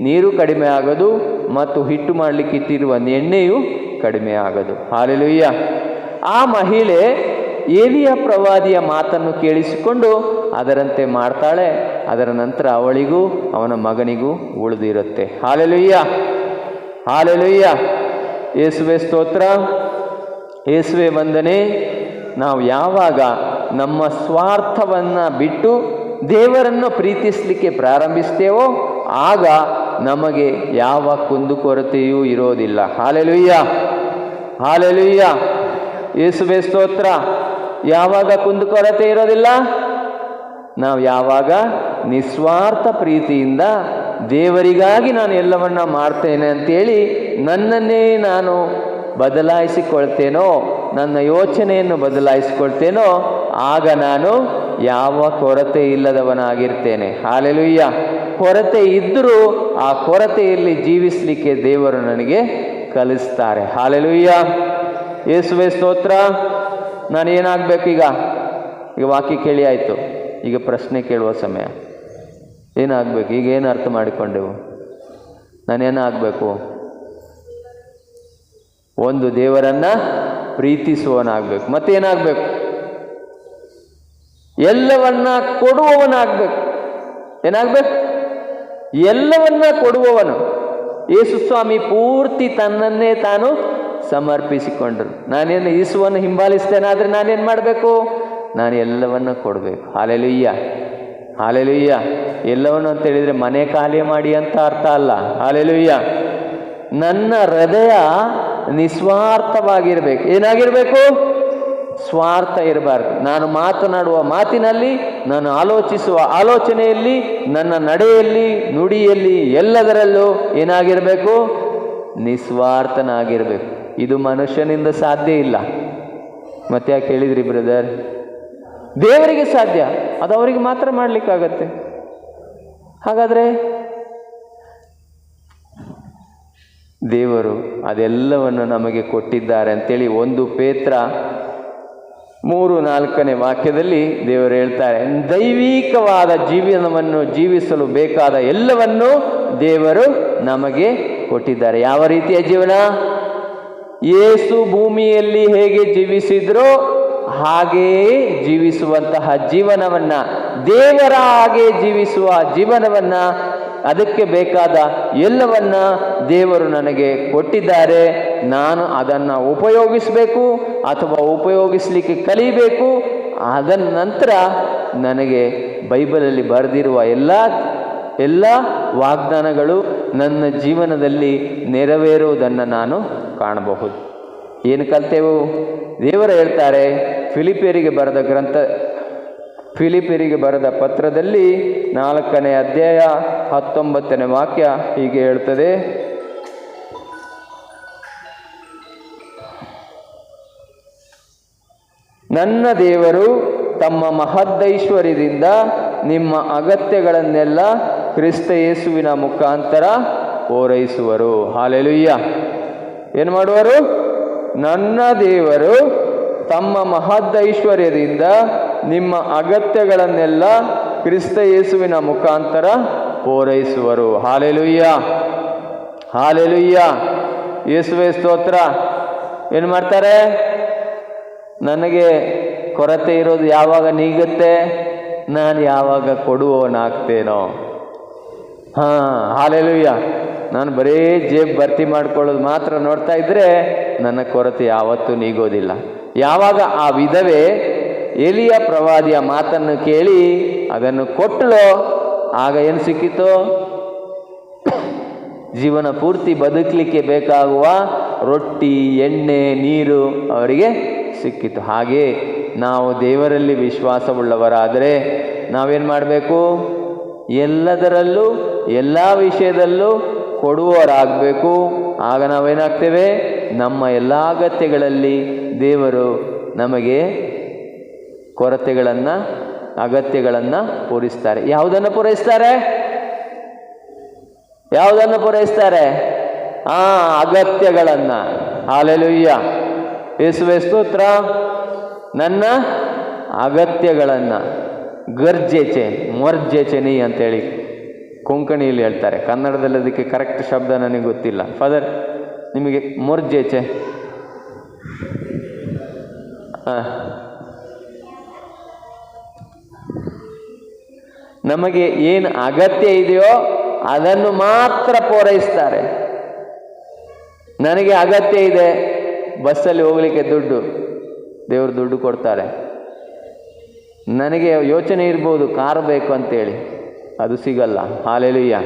ನೀರು ಕಡಿಮೆ ಆಗೋದು, ಮತ್ತು ಹಿಟ್ಟು ಮಾಡಲಿಕ್ಕೆ ಇಟ್ಟಿರುವ ಎಣ್ಣೆಯು ಕಡಿಮೆ ಆಗೋದು. ಹಲ್ಲೆಲೂಯಾ. ಆ ಮಹಿಳೆ ಏಲಿಯ ಪ್ರವಾದಿಯ ಮಾತನ್ನು ಕೇಳಿಸಿಕೊಂಡು ಅದರಂತೆ ಮಾಡ್ತಾಳೆ. ಅದರ ನಂತರ ಅವಳಿಗೂ ಅವನ ಮಗನಿಗೂ ಉಳಿದಿರುತ್ತೆ. Hallelujah, hallelujah. ಯೇಸುವೆ ಸ್ತೋತ್ರ, ಯೇಸುವೆ ವಂದನೆ. ನಾವು ಯಾವಾಗ ನಮ್ಮ ಸ್ವಾರ್ಥವನ್ನು ಬಿಟ್ಟು ದೇವರನ್ನು ಪ್ರೀತಿಸಲಿಕ್ಕೆ ಪ್ರಾರಂಭಿಸ್ತೇವೋ ಆಗ ನಮಗೆ ಯಾವ ಕುಂದುಕೊರತೆಯೂ ಇರೋದಿಲ್ಲ. Hallelujah, hallelujah. ಯೇಸುವೆ ಸ್ತೋತ್ರ. ಯಾವಾಗ ಕುಂದುಕೊರತೆ ಇರೋದಿಲ್ಲ? ನಾವು ಯಾವಾಗ ನಿಸ್ವಾರ್ಥ ಪ್ರೀತಿಯಿಂದ ದೇವರಿಗಾಗಿ ನಾನು ಎಲ್ಲವನ್ನ ಮಾಡ್ತೇನೆ ಅಂತೇಳಿ ನನ್ನನ್ನೇ ನಾನು ಬದಲಾಯಿಸಿಕೊಳ್ತೇನೋ, ನನ್ನ ಯೋಚನೆಯನ್ನು ಬದಲಾಯಿಸಿಕೊಳ್ತೇನೋ, ಆಗ ನಾನು ಯಾವ ಕೊರತೆ ಇಲ್ಲದವನಾಗಿರ್ತೇನೆ. ಹಲ್ಲೆಲೂಯಾ. ಕೊರತೆ ಇದ್ದರೂ ಆ ಕೊರತೆಯಲ್ಲಿ ಜೀವಿಸಲಿಕ್ಕೆ ದೇವರು ನನಗೆ ಕಲಿಸ್ತಾರೆ. ಹಲ್ಲೆಲೂಯಾ. ಯೇಸುವೆ ಸ್ತೋತ್ರ. ನಾನು ಏನಾಗಬೇಕು ಈಗ ವಾಕ್ಯ ಕೇಳಿ ಆಯಿತು, ಈಗ ಪ್ರಶ್ನೆ ಕೇಳುವ ಸಮಯ. ಏನಾಗಬೇಕು? ಈಗ ಏನು ಅರ್ಥ ಮಾಡಿಕೊಂಡೆವು? ನಾನೇನಾಗಬೇಕು? ಒಂದು ದೇವರನ್ನು ಪ್ರೀತಿಸುವವನಾಗಬೇಕು. ಮತ್ತೇನಾಗಬೇಕು? ಎಲ್ಲವನ್ನ ಕೊಡುವವನಾಗಬೇಕು. ಏನಾಗಬೇಕು? ಎಲ್ಲವನ್ನ ಕೊಡುವವನು. ಯೇಸು ಸ್ವಾಮಿ ಪೂರ್ತಿ ತನ್ನನ್ನೇ ತಾನು ಸಮರ್ಪಿಸಿಕೊಂಡರು. ನಾನೇನು ಯೇಸುವನ್ನು ಹಿಂಬಾಲಿಸ್ತೇನಾದರೆ ನಾನೇನು ಮಾಡಬೇಕು? ನಾನು ಎಲ್ಲವನ್ನ ಕೊಡಬೇಕು. Hallelujah, hallelujah. ಎಲ್ಲವನ್ನು ಅಂತ ಹೇಳಿದರೆ ಮನೆ ಖಾಲಿ ಮಾಡಿ ಅಂತ ಅರ್ಥ ಅಲ್ಲ. ಹಲ್ಲೆಲೂಯಾ. ನನ್ನ ಹೃದಯ ನಿಸ್ವಾರ್ಥವಾಗಿರಬೇಕು. ಏನಾಗಿರಬೇಕು? ಸ್ವಾರ್ಥ ಇರಬಾರ್ದು. ನಾನು ಮಾತನಾಡುವ ಮಾತಿನಲ್ಲಿ, ನಾನು ಆಲೋಚಿಸುವ ಆಲೋಚನೆಯಲ್ಲಿ, ನನ್ನ ನಡೆಯಲ್ಲಿ, ನುಡಿಯಲ್ಲಿ, ಎಲ್ಲದರಲ್ಲೂ ಏನಾಗಿರಬೇಕು? ನಿಸ್ವಾರ್ಥನಾಗಿರಬೇಕು. ಇದು ಮನುಷ್ಯನಿಂದ ಸಾಧ್ಯ ಇಲ್ಲ. ಮತ್ತೆ ಯಾಕೆ ಹೇಳಿದ್ರಿ ಬ್ರದರ್? ದೇವರಿಗೆ ಸಾಧ್ಯ, ಅದು ಅವರಿಗೆ ಮಾತ್ರ ಮಾಡಲಿಕ್ಕಾಗತ್ತೆ. ಹಾಗಾದರೆ ದೇವರು ಅದೆಲ್ಲವನ್ನು ನಮಗೆ ಕೊಟ್ಟಿದ್ದಾರೆ ಅಂತೇಳಿ 1 ಪೇತ್ರ 3:4 ವಾಕ್ಯದಲ್ಲಿ ದೇವರು ಹೇಳ್ತಾರೆ, ದೈವಿಕವಾದ ಜೀವನವನ್ನು ಜೀವಿಸಲು ಬೇಕಾದ ಎಲ್ಲವನ್ನೂ ದೇವರು ನಮಗೆ ಕೊಟ್ಟಿದ್ದಾರೆ. ಯಾವ ರೀತಿಯ ಜೀವನ? ಯೇಸು ಭೂಮಿಯಲ್ಲಿ ಹೇಗೆ ಜೀವಿಸಿದ್ರೋ ಹಾಗೆಯೇ ಜೀವಿಸುವಂತಹ ಜೀವನವನ್ನು, ದೇವರ ಹಾಗೆ ಜೀವಿಸುವ ಜೀವನವನ್ನು, ಅದಕ್ಕೆ ಬೇಕಾದ ಎಲ್ಲವನ್ನ ದೇವರು ನನಗೆ ಕೊಟ್ಟಿದ್ದಾರೆ. ನಾನು ಅದನ್ನು ಉಪಯೋಗಿಸಬೇಕು ಅಥವಾ ಉಪಯೋಗಿಸಲಿಕ್ಕೆ ಕಲಿಬೇಕು. ಅದರ ನಂತರ ನನಗೆ ಬೈಬಲಲ್ಲಿ ಬರೆದಿರುವ ಎಲ್ಲ ವಾಗ್ದಾನಗಳು ನನ್ನ ಜೀವನದಲ್ಲಿ ನೆರವೇರುವುದನ್ನು ನಾನು ಕಾಣಬಹುದು. ಏನು ಕಲ್ತೆವು? ದೇವರು ಹೇಳ್ತಾರೆ, ಫಿಲಿಪಿಯರಿಗೆ ಬರೆದ ಪತ್ರದಲ್ಲಿ 4ನೇ ಅಧ್ಯಾಯ 19ನೇ ವಾಕ್ಯ ಹೀಗೆ ಹೇಳ್ತದೆ, ನನ್ನ ದೇವರು ತಮ್ಮ ಮಹದೈಶ್ವರ್ಯದಿಂದ ನಿಮ್ಮ ಅಗತ್ಯಗಳನ್ನೆಲ್ಲ ಕ್ರಿಸ್ತ ಯೇಸುವಿನ ಮುಖಾಂತರ ಪೂರೈಸುವರು. ಹಲ್ಲೆಲೂಯಾ. ಏನು ಮಾಡುವರು? ನನ್ನ ದೇವರು ತಮ್ಮ ಮಹದೈಶ್ವರ್ಯದಿಂದ ನಿಮ್ಮ ಅಗತ್ಯಗಳನ್ನೆಲ್ಲ ಕ್ರಿಸ್ತ ಯೇಸುವಿನ ಮುಖಾಂತರ ಪೂರೈಸುವರು. Hallelujah, hallelujah. ಯೇಸುವೆ ಸ್ತೋತ್ರ. ಏನು ಮಾಡ್ತಾರೆ? ನನಗೆ ಕೊರತೆ ಇರೋದು ಯಾವಾಗ ನೀಗುತ್ತೆ? ನಾನು ಯಾವಾಗ ಕೊಡುವವನಾಗ್ತೇನೋ. ಹಲ್ಲೆಲೂಯಾ. ನಾನು ಬರೀ ಜೇಬ್ ಭರ್ತಿ ಮಾಡ್ಕೊಳ್ಳೋದು ಮಾತ್ರ ನೋಡ್ತಾ ಇದ್ದರೆ ನನ್ನ ಕೊರತೆ ಯಾವತ್ತೂ ನೀಗೋದಿಲ್ಲ. ಯಾವಾಗ ಆ ವಿಧವೆ ಎಲಿಯ ಪ್ರವಾದಿಯ ಮಾತನ್ನು ಕೇಳಿ ಅದನ್ನು ಕೊಟ್ಟಳೋ ಆಗ ಏನು ಸಿಕ್ಕಿತು? ಜೀವನ ಪೂರ್ತಿ ಬದುಕಲಿಕ್ಕೆ ಬೇಕಾಗುವ ರೊಟ್ಟಿ, ಎಣ್ಣೆ, ನೀರು ಅವರಿಗೆ ಸಿಕ್ಕಿತು. ಹಾಗೆ ನಾವು ದೇವರಲ್ಲಿ ವಿಶ್ವಾಸವುಳ್ಳವರಾದರೆ ನಾವೇನು ಮಾಡಬೇಕು? ಎಲ್ಲದರಲ್ಲೂ ಎಲ್ಲ ವಿಷಯದಲ್ಲೂ ಕೊಡುವವರಾಗಬೇಕು. ಆಗ ನಾವೇನಾಗ್ತೇವೆ? ನಮ್ಮ ಎಲ್ಲ ಅಗತ್ಯಗಳಲ್ಲಿ ದೇವರು ನಮಗೆ ಕೊರತೆಗಳನ್ನು ಅಗತ್ಯಗಳನ್ನು ಪೂರೈಸ್ತಾರೆ. ಯಾವುದನ್ನು ಪೂರೈಸ್ತಾರೆ? ಯಾವುದನ್ನು ಪೂರೈಸ್ತಾರೆ? ಅಗತ್ಯಗಳನ್ನು. ಹಾಲೆಲೂಯ್ಯ. ಯೇಸುವೇ ಸ್ತೋತ್ರ. ನನ್ನ ಅಗತ್ಯಗಳನ್ನು ಗರ್ಜೆಚೆ ಮೊರ್ಜೆಚೆನಿ ಅಂತೇಳಿ ಕೊಂಕಣಿಯಲ್ಲಿ ಹೇಳ್ತಾರೆ. ಕನ್ನಡದಲ್ಲಿ ಅದಕ್ಕೆ ಕರೆಕ್ಟ್ ಶಬ್ದ ನನಗೆ ಗೊತ್ತಿಲ್ಲ. ಫಾದರ್, ನಿಮಗೆ ಮೊರ್ಜೆಚೆ ನಮಗೆ ಏನು ಅಗತ್ಯ ಇದೆಯೋ ಅದನ್ನು ಮಾತ್ರ ಪೂರೈಸ್ತಾರೆ. ನನಗೆ ಅಗತ್ಯ ಇದೆ, ಬಸ್ಸಲ್ಲಿ ಹೋಗ್ಲಿಕ್ಕೆ ದುಡ್ಡು, ದೇವರು ದುಡ್ಡು ಕೊಡ್ತಾರೆ. ನನಗೆ ಯೋಚನೆ ಇರ್ಬೋದು ಕಾರು ಬೇಕು ಅಂತೇಳಿ, ಅದು ಸಿಗಲ್ಲ. ಹಾಲೆಲೂಯ್ಯ.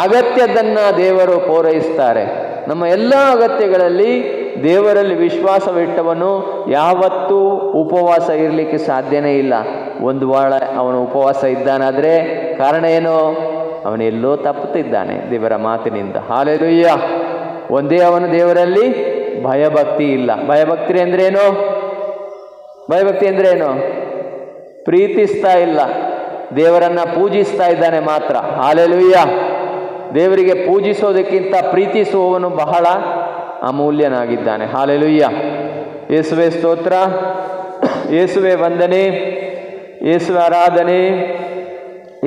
ಅಗತ್ಯದನ್ನು ದೇವರು ಪೂರೈಸ್ತಾರೆ. ನಮ್ಮ ಎಲ್ಲ ಅಗತ್ಯಗಳಲ್ಲಿ ದೇವರಲ್ಲಿ ವಿಶ್ವಾಸವಿಟ್ಟವನು ಯಾವತ್ತೂ ಉಪವಾಸ ಇರಲಿಕ್ಕೆ ಸಾಧ್ಯನೇ ಇಲ್ಲ. ಒಂದು ವಾರ ಅವನು ಉಪವಾಸ ಇದ್ದಾನಾದರೆ ಕಾರಣ ಏನು? ಅವನೆಲ್ಲೋ ತಪ್ಪುತ್ತಿದ್ದಾನೆ ದೇವರ ಮಾತಿನಿಂದ. ಹಾಲೆಲೂಯ್ಯ. ಒಂದೇ ಅವನು ದೇವರಲ್ಲಿ ಭಯಭಕ್ತಿ ಇಲ್ಲ. ಭಯಭಕ್ತಿ ಅಂದ್ರೇನು? ಭಯಭಕ್ತಿ ಅಂದ್ರೇನು? ಪ್ರೀತಿಸ್ತಾ ಇಲ್ಲ, ದೇವರನ್ನ ಪೂಜಿಸ್ತಾ ಇದ್ದಾನೆ ಮಾತ್ರ. ಹಾಲೆಲೂಯ್ಯ. ದೇವರಿಗೆ ಪೂಜಿಸೋದಕ್ಕಿಂತ ಪ್ರೀತಿಸುವವನು ಬಹಳ ಅಮೂಲ್ಯನಾಗಿದ್ದಾನೆ. ಹಾಲೆಲೂಯ್ಯ. ಯೇಸುವೆ ಸ್ತೋತ್ರ, ಯೇಸುವೆ ವಂದನೆ, ಯೇಸುವೆ ಆರಾಧನೆ,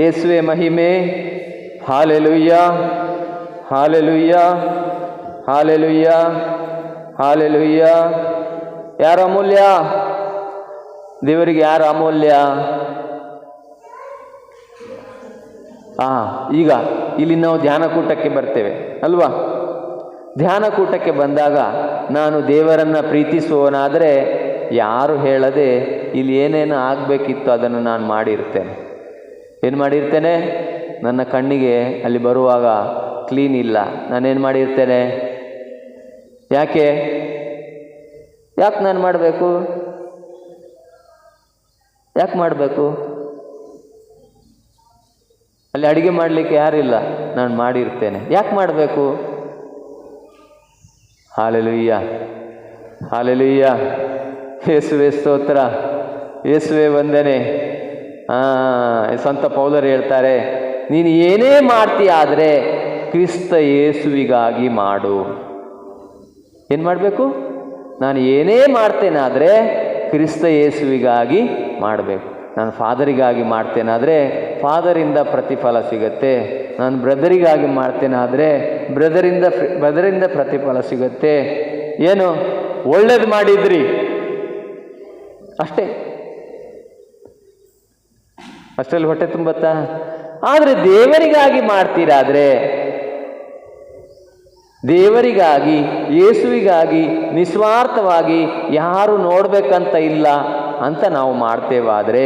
ಯೇಸುವೆ ಮಹಿಮೆ. Hallelujah, hallelujah, hallelujah, hallelujah. ಯಾರು ಅಮೂಲ್ಯ? ದೇವರಿಗೆ ಯಾರು ಅಮೂಲ್ಯ? ಈಗ ಇಲ್ಲಿ ನಾವು ಧ್ಯಾನಕೂಟಕ್ಕೆ ಬರ್ತೇವೆ ಅಲ್ವಾ? ಧ್ಯಾನಕೂಟಕ್ಕೆ ಬಂದಾಗ ನಾನು ದೇವರನ್ನು ಪ್ರೀತಿಸುವವನಾದರೆ ಯಾರು ಹೇಳದೆ ಇಲ್ಲಿ ಏನೇನು ಆಗಬೇಕಿತ್ತು ಅದನ್ನು ನಾನು ಮಾಡಿರ್ತೇನೆ. ಏನು ಮಾಡಿರ್ತೇನೆ? ನನ್ನ ಕಣ್ಣಿಗೆ ಅಲ್ಲಿ ಬರುವಾಗ ಕ್ಲೀನ್ ಇಲ್ಲ, ನಾನೇನು ಮಾಡಿರ್ತೇನೆ? ಯಾಕೆ ನಾನು ಮಾಡಬೇಕು? ಯಾಕೆ ಮಾಡಬೇಕು? ಅಲ್ಲಿ ಅಡುಗೆ ಮಾಡಲಿಕ್ಕೆ ಯಾರಿಲ್ಲ, ನಾನು ಮಾಡಿರ್ತೇನೆ. ಯಾಕೆ ಮಾಡಬೇಕು? Hallelujah, hallelujah. ಯೇಸುವೆ ಸ್ತೋತ್ರ, ಯೇಸುವೆ ವಂದನೆ. ಸಂತ ಪೌಲರು ಹೇಳ್ತಾರೆ, ನೀನು ಏನೇ ಮಾಡ್ತೀಯಾದರೆ ಕ್ರಿಸ್ತ ಯೇಸುವಿಗಾಗಿ ಮಾಡು. ಏನು ಮಾಡಬೇಕು? ನಾನು ಏನೇ ಮಾಡ್ತೇನಾದರೆ ಕ್ರಿಸ್ತ ಯೇಸುವಿಗಾಗಿ ಮಾಡಬೇಕು. ನಾನು ಫಾದರಿಗಾಗಿ ಮಾಡ್ತೇನಾದರೆ ಫಾದರಿಂದ ಪ್ರತಿಫಲ ಸಿಗತ್ತೆ. ನಾನು ಬ್ರದರಿಗಾಗಿ ಮಾಡ್ತೇನಾದರೆ ಬ್ರದರಿಂದ ಪ್ರತಿಫಲ ಸಿಗತ್ತೆ. ಏನು ಒಳ್ಳೇದು ಮಾಡಿದ್ರಿ ಅಷ್ಟರಲ್ಲಿ ಹೊಟ್ಟೆ ತುಂಬತ್ತಾ? ಆದರೆ ದೇವರಿಗಾಗಿ ಮಾಡ್ತೀರಾದರೆ, ದೇವರಿಗಾಗಿ ಯೇಸುವಿಗಾಗಿ ನಿಸ್ವಾರ್ಥವಾಗಿ ಯಾರು ನೋಡಬೇಕಂತ ಇಲ್ಲ ಅಂತ ನಾವು ಮಾಡ್ತೇವಾದರೆ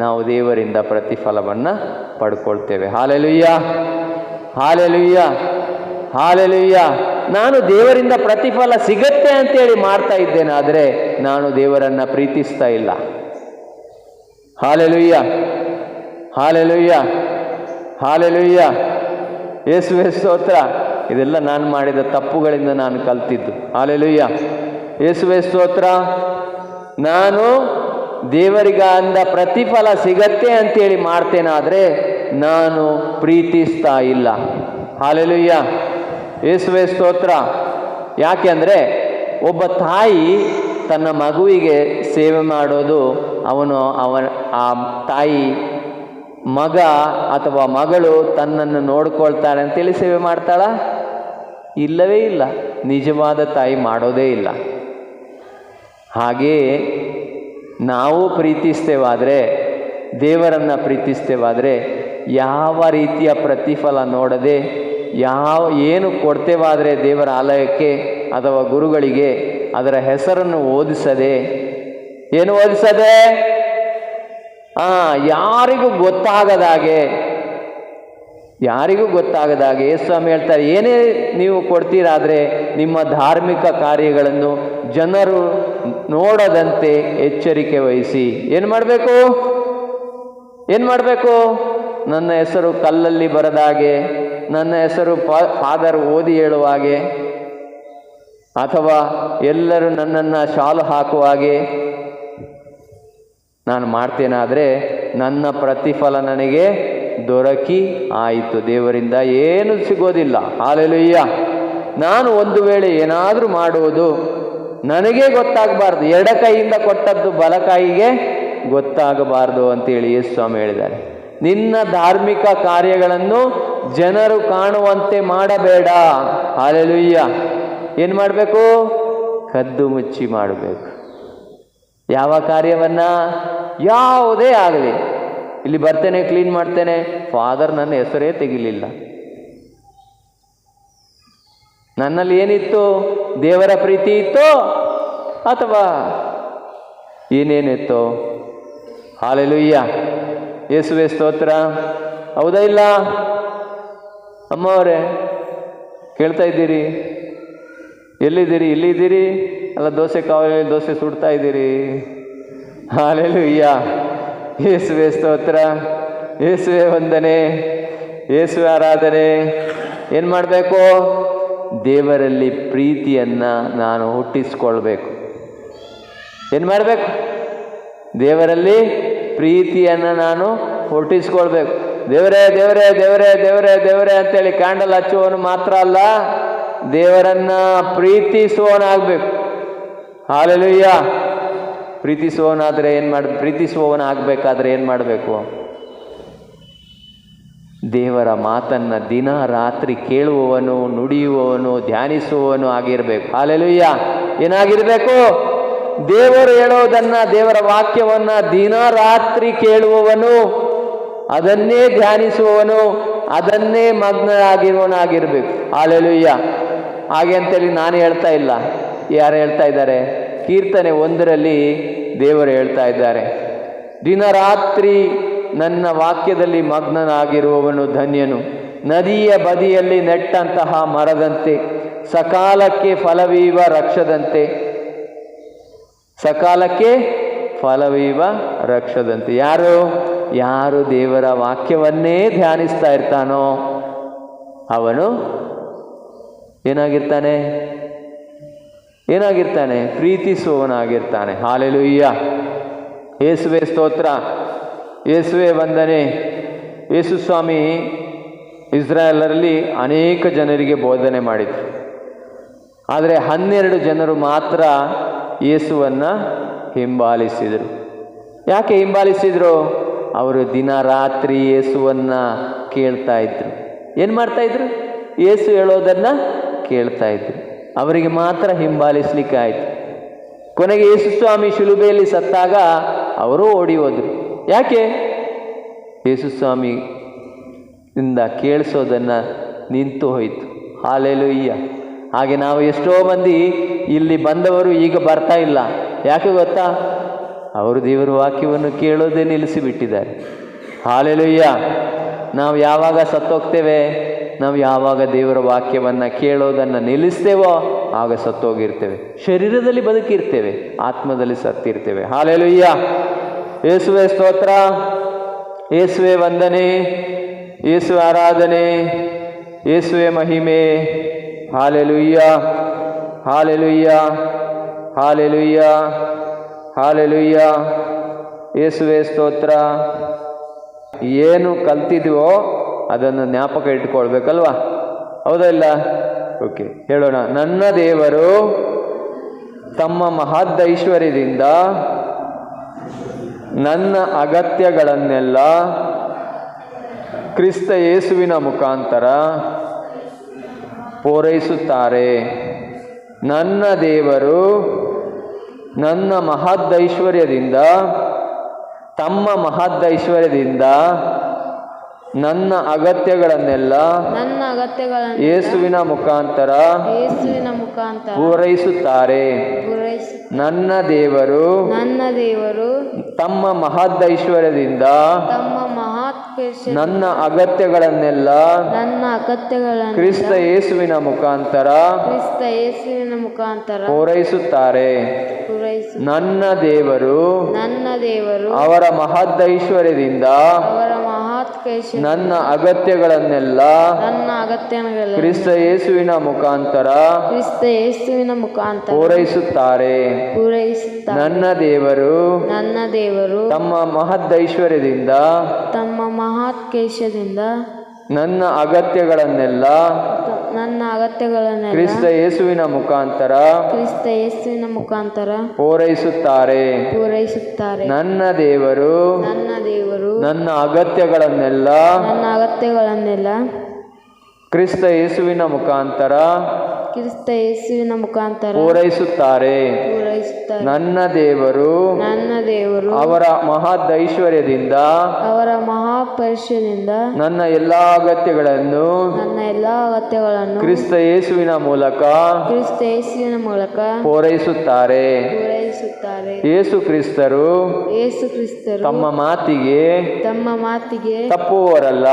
ನಾವು ದೇವರಿಂದ ಪ್ರತಿಫಲವನ್ನು ಪಡ್ಕೊಳ್ತೇವೆ. Hallelujah, hallelujah, hallelujah. ನಾನು ದೇವರಿಂದ ಪ್ರತಿಫಲ ಸಿಗತ್ತೆ ಅಂತೇಳಿ ಮಾಡ್ತಾ ಇದ್ದೇನಾದರೆ ನಾನು ದೇವರನ್ನು ಪ್ರೀತಿಸ್ತಾ ಇಲ್ಲ. Hallelujah, hallelujah, hallelujah. ಯೇಸುವೇ ಸ್ತೋತ್ರ. ಇದೆಲ್ಲ ನಾನು ಮಾಡಿದ ತಪ್ಪುಗಳಿಂದ ನಾನು ಕಲ್ತಿದ್ದು. ಹಾಲೆಲೂಯ್ಯ, ಯೇಸುವೇ ಸ್ತೋತ್ರ. ನಾನು ದೇವರಿಗಂದ ಪ್ರತಿಫಲ ಸಿಗತ್ತೆ ಅಂತೇಳಿ ಮಾಡ್ತೇನಾದರೆ ನಾನು ಪ್ರೀತಿಸ್ತಾ ಇಲ್ಲ. ಹಾಲೆಲೂಯ್ಯ, ಯೇಸುವೇ ಸ್ತೋತ್ರ. ಯಾಕೆ ಅಂದರೆ ಒಬ್ಬ ತಾಯಿ ತನ್ನ ಮಗುವಿಗೆ ಸೇವೆ ಮಾಡೋದು ಆ ತಾಯಿ ಮಗ ಅಥವಾ ಮಗಳು ತನ್ನನ್ನು ನೋಡ್ಕೊಳ್ತಾಳೆ ಅಂತೇಳಿ ಸೇವೆ ಮಾಡ್ತಾಳ? ಇಲ್ಲವೇ ಇಲ್ಲ. ನಿಜವಾದ ತಾಯಿ ಮಾಡೋದೇ ಇಲ್ಲ. ಹಾಗೆಯೇ ನಾವು ಪ್ರೀತಿಸ್ತೇವಾದರೆ, ದೇವರನ್ನು ಪ್ರೀತಿಸ್ತೇವಾದರೆ ಯಾವ ರೀತಿಯ ಪ್ರತಿಫಲ ನೋಡದೆ ಏನು ಕೊಡ್ತೇವಾದರೆ ದೇವರ ಆಲಯಕ್ಕೆ ಅಥವಾ ಗುರುಗಳಿಗೆ ಅದರ ಹೆಸರನ್ನು ಓದಿಸದೆ, ಏನು ಓದಿಸದೆ? ಯಾರಿಗೂ ಗೊತ್ತಾಗದಾಗೆ ಯೇಸು ಸ್ವಾಮಿ ಹೇಳ್ತಾರೆ, ಏನೇ ನೀವು ಕೊಡ್ತೀರಾದರೆ ನಿಮ್ಮ ಧಾರ್ಮಿಕ ಕಾರ್ಯಗಳನ್ನು ಜನರು ನೋಡದಂತೆ ಎಚ್ಚರಿಕೆ ವಹಿಸಿ. ಏನು ಮಾಡಬೇಕು? ನನ್ನ ಹೆಸರು ಕಲ್ಲಲ್ಲಿ ಬರದಾಗೆ, ನನ್ನ ಹೆಸರು ಫಾದರ್ ಓದಿ ಹೇಳುವ ಹಾಗೆ, ಅಥವಾ ಎಲ್ಲರೂ ನನ್ನನ್ನು ಶಾಲು ಹಾಕುವ ಹಾಗೆ ನಾನು ಮಾಡ್ತೇನಾದರೆ ನನ್ನ ಪ್ರತಿಫಲ ನನಗೆ ದೊರಕಿ ಆಯಿತು. ದೇವರಿಂದ ಏನು ಸಿಗೋದಿಲ್ಲ. ಹಾಲೆಲೂಯ್ಯ. ನಾನು ಒಂದು ವೇಳೆ ಏನಾದರೂ ಮಾಡುವುದು ನನಗೇ ಗೊತ್ತಾಗಬಾರ್ದು, ಎಡ ಕೈಯಿಂದ ಕೊಟ್ಟದ್ದು ಬಲ ಕೈಗೆ ಗೊತ್ತಾಗಬಾರ್ದು ಅಂತೇಳಿ ಯೇಸು ಸ್ವಾಮಿ ಹೇಳಿದ್ದಾರೆ. ನಿನ್ನ ಧಾರ್ಮಿಕ ಕಾರ್ಯಗಳನ್ನು ಜನರು ಕಾಣುವಂತೆ ಮಾಡಬೇಡ. ಹಾಲೆಲೂಯ್ಯ. ಏನು ಮಾಡಬೇಕು? ಕದ್ದು ಮುಚ್ಚಿ ಮಾಡಬೇಕು. ಯಾವ ಕಾರ್ಯವನ್ನ, ಯಾವುದೇ ಆಗಲಿ, ಇಲ್ಲಿ ಬರ್ತೇನೆ, ಕ್ಲೀನ್ ಮಾಡ್ತೇನೆ, ಫಾದರ್ ನನ್ನ ಹೆಸರೇ ತೆಗಿಲಿಲ್ಲ. ನನ್ನಲ್ಲಿ ಏನಿತ್ತು? ದೇವರ ಪ್ರೀತಿ ಇತ್ತೋ ಅಥವಾ ಏನೇನಿತ್ತೋ? ಹಾಲೆಲೂಯ್ಯ. ಯೇಸುವೆ ಸ್ತೋತ್ರ. ಹೌದಾ ಇಲ್ಲ? ಅಮ್ಮವರೇ ಕೇಳ್ತಾ ಇದ್ದೀರಿ? ಎಲ್ಲಿದ್ದೀರಿ? ಇಲ್ಲಿದ್ದೀರಿ ಅಲ್ಲ, ದೋಸೆ ಕಾವಲಲ್ಲಿ ದೋಸೆ ಸುಡ್ತಾ ಇದ್ದೀರಿ. ಹಾಲೆಲೂಯ್ಯ. ಯೇಸುವೆ ಸ್ತೋತ್ರ, ಯೇಸುವೆ ವಂದನೆ, ಯೇಸುವೆ ಆರಾಧನೆ. ಏನು ಮಾಡಬೇಕು? ದೇವರಲ್ಲಿ ಪ್ರೀತಿಯನ್ನು ನಾನು ಹುಟ್ಟಿಸ್ಕೊಳ್ಬೇಕು. ಏನು ಮಾಡಬೇಕು? ದೇವರಲ್ಲಿ ಪ್ರೀತಿಯನ್ನು ನಾನು ಹುಟ್ಟಿಸ್ಕೊಳ್ಬೇಕು. ದೇವರೇ ದೇವರೇ ದೇವರೇ ದೇವರೇ ದೇವರೇ ಅಂತೇಳಿ ಕ್ಯಾಂಡಲ್ ಹಚ್ಚುವವನು ಮಾತ್ರ ಅಲ್ಲ, ದೇವರನ್ನ ಪ್ರೀತಿಸುವವನಾಗಬೇಕು. ಹಾಲೆಲೂಯ್ಯ. ಪ್ರೀತಿಸುವವನಾದರೆ ಏನು ಮಾಡಬೇಕು? ಪ್ರೀತಿಸುವವನಾಗಬೇಕಾದ್ರೆ ಏನು ಮಾಡಬೇಕು? ದೇವರ ಮಾತನ್ನು ದಿನ ರಾತ್ರಿ ಕೇಳುವವನು, ನುಡಿಯುವವನು, ಧ್ಯಾನಿಸುವವನು ಆಗಿರಬೇಕು. ಹಾಲೆಲೂಯ್ಯ. ಏನಾಗಿರಬೇಕು? ದೇವರು ಹೇಳೋದನ್ನು, ದೇವರ ವಾಕ್ಯವನ್ನು ದಿನ ರಾತ್ರಿ ಕೇಳುವವನು, ಅದನ್ನೇ ಧ್ಯಾನಿಸುವವನು, ಅದನ್ನೇ ಮಗ್ನರಾಗಿರುವವನಾಗಿರಬೇಕು. ಹಾಲೆಲೂಯ್ಯ. ಹಾಗೆ ಅಂತೇಳಿ ನಾನು ಹೇಳ್ತಾ ಇಲ್ಲ, ಯಾರು ಹೇಳ್ತಾ ಇದ್ದಾರೆ? ಕೀರ್ತನೆ 1ರಲ್ಲಿ ದೇವರು ಹೇಳ್ತಾ ಇದ್ದಾರೆ, ದಿನ ರಾತ್ರಿ ನನ್ನ ವಾಕ್ಯದಲ್ಲಿ ಮಗ್ನನಾಗಿರುವವನು ಧನ್ಯನು. ನದಿಯ ಬದಿಯಲ್ಲಿ ನೆಟ್ಟಂತಹ ಮರದಂತೆ, ಸಕಾಲಕ್ಕೆ ಫಲವೀವ ವೃಕ್ಷದಂತೆ. ಸಕಾಲಕ್ಕೆ ಫಲವೀವ ವೃಕ್ಷದಂತೆ. ಯಾರು ದೇವರ ವಾಕ್ಯವನ್ನೇ ಧ್ಯಾನಿಸ್ತಾ ಇರ್ತಾನೋ ಅವನು ಏನಾಗಿರ್ತಾನೆ? ಪ್ರೀತಿಸುವವನಾಗಿರ್ತಾನೆ. ಹಾಲೆಲೂಯ್ಯ. ಯೇಸುವೆ ಸ್ತೋತ್ರ, ಯೇಸುವೆ ವಂದನೆ. ಯೇಸು ಸ್ವಾಮಿ ಇಸ್ರಾಯೇಲರಲ್ಲಿ ಅನೇಕ ಜನರಿಗೆ ಬೋಧನೆ ಮಾಡಿದರು. ಆದರೆ 12 ಜನರು ಮಾತ್ರ ಯೇಸುವನ್ನು ಹಿಂಬಾಲಿಸಿದರು. ಯಾಕೆ ಹಿಂಬಾಲಿಸಿದರು? ಅವರು ದಿನ ರಾತ್ರಿ ಯೇಸುವನ್ನು ಕೇಳ್ತಾ ಇದ್ರು. ಏನು ಮಾಡ್ತಾಯಿದ್ರು? ಯೇಸು ಹೇಳೋದನ್ನು ಕೇಳ್ತಾ ಇದ್ರು. ಅವರಿಗೆ ಮಾತ್ರ ಹಿಂಬಾಲಿಸ್ಲಿಕ್ಕೆ ಆಯಿತು. ಕೊನೆಗೆ ಯೇಸು ಸ್ವಾಮಿ ಶಿಲುಬೆಯಲ್ಲಿ ಸತ್ತಾಗ ಅವರು ಓಡಿ ಹೋದರು. ಯಾಕೆ? ಯೇಸು ಸ್ವಾಮಿಯಿಂದ ಕೇಳಿಸೋದನ್ನು ನಿಂತು ಹೋಯಿತು. ಹಾಲೆಲೂಯ್ಯ. ಹಾಗೆ ನಾವು ಎಷ್ಟೋ ಮಂದಿ ಇಲ್ಲಿ ಬಂದವರು ಈಗ ಬರ್ತಾ ಇಲ್ಲ. ಯಾಕೆ ಗೊತ್ತಾ? ಅವರು ದೇವರ ವಾಕ್ಯವನ್ನು ಕೇಳೋದೇ ನಿಲ್ಲಿಸಿಬಿಟ್ಟಿದ್ದಾರೆ. ಹಾಲೆಲೂಯ್ಯ. ನಾವು ಯಾವಾಗ ಸತ್ತೋಗ್ತೇವೆ, ನಾವು ಯಾವಾಗ ದೇವರ ವಾಕ್ಯವನ್ನು ಕೇಳೋದನ್ನು ನಿಲ್ಲಿಸ್ತೇವೋ ಆಗ ಸತ್ತೋಗಿರ್ತೇವೆ. ಶರೀರದಲ್ಲಿ ಬದುಕಿರ್ತೇವೆ, ಆತ್ಮದಲ್ಲಿ ಸತ್ತಿರ್ತೇವೆ. ಹಾಲೆಲೂಯ್ಯ. ಯೇಸುವೆ ಸ್ತೋತ್ರ, ಯೇಸುವೆ ವಂದನೆ, ಯೇಸುವೆ ಆರಾಧನೆ, ಯೇಸುವೆ ಮಹಿಮೆ. Hallelujah, hallelujah, hallelujah, hallelujah. ಯೇಸುವೆ ಸ್ತೋತ್ರ. ಏನು ಕಲ್ತಿದ್ವೋ ಅದನ್ನು ಜ್ಞಾಪಕ ಇಟ್ಕೊಳ್ಬೇಕಲ್ವಾ? ಹೌದಾ ಇಲ್ಲ? ಓಕೆ, ಹೇಳೋಣ. ನನ್ನ ದೇವರು ತಮ್ಮ ಮಹದೈಶ್ವರ್ಯದಿಂದ ನನ್ನ ಅಗತ್ಯಗಳನ್ನೆಲ್ಲ ಕ್ರಿಸ್ತ ಯೇಸುವಿನ ಮುಖಾಂತರ ಪೂರೈಸುತ್ತಾರೆ. ನನ್ನ ದೇವರು ನನ್ನ ಮಹದೈಶ್ವರ್ಯದಿಂದ, ತಮ್ಮ ಮಹದೈಶ್ವರ್ಯದಿಂದ ನನ್ನ ಅಗತ್ಯಗಳನ್ನೆಲ್ಲ ಯೇಸುವಿನ ಮುಖಾಂತರ ಪೂರೈಸುತ್ತಾರೆ. ನನ್ನ ದೇವರು ತಮ್ಮ ಮಹದೈಶ್ವರ್ಯದಿಂದ ನನ್ನ ಅಗತ್ಯಗಳನ್ನೆಲ್ಲ ಕ್ರಿಸ್ತ ಯೇಸುವಿನ ಮುಖಾಂತರ ಪೂರೈಸುತ್ತಾರೆ. ನನ್ನ ದೇವರು ಅವರ ಮಹದೈಶ್ವರ್ಯದಿಂದ ಮಹತ್ಕೇಶ ನನ್ನ ಅಗತ್ಯಗಳನ್ನೆಲ್ಲ ನನ್ನ ಅಗತ್ಯಗಳನ್ನು ಕ್ರಿಸ್ತ ಯೇಸುವಿನ ಮುಖಾಂತರ ಕ್ರಿಸ್ತ ಯೇಸುವಿನ ಮುಖಾಂತರ ಪೂರೈಸುತ್ತಾರೆ. ಪೂರೈಸುತ್ತಾರೆ. ನನ್ನ ದೇವರು ತಮ್ಮ ಮಹದೈಶ್ವರ್ಯದಿಂದ ನನ್ನ ಅಗತ್ಯಗಳನ್ನೆಲ್ಲ ಕ್ರಿಸ್ತ ಯೇಸುವಿನ ಮುಖಾಂತರ ಪೂರೈಸುತ್ತಾರೆ. ನನ್ನ ದೇವರು ನನ್ನ ಅಗತ್ಯಗಳನ್ನೆಲ್ಲ ಕ್ರಿಸ್ತ ಯೇಸುವಿನ ಮುಖಾಂತರ ಪೂರೈಸುತ್ತಾರೆ. ನನ್ನ ದೇವರು ಅವರ ಮಹದೈಶ್ವರ್ಯದಿಂದ ನನ್ನ ಎಲ್ಲಾ ಅಗತ್ಯಗಳನ್ನು ಕ್ರಿಸ್ತ ಯೇಸುವಿನ ಮೂಲಕ ಪೂರೈಸುತ್ತಾರೆ. ಯೇಸು ಕ್ರಿಸ್ತರು ತಮ್ಮ ಮಾತಿಗೆ ತಪ್ಪುವವರಲ್ಲ.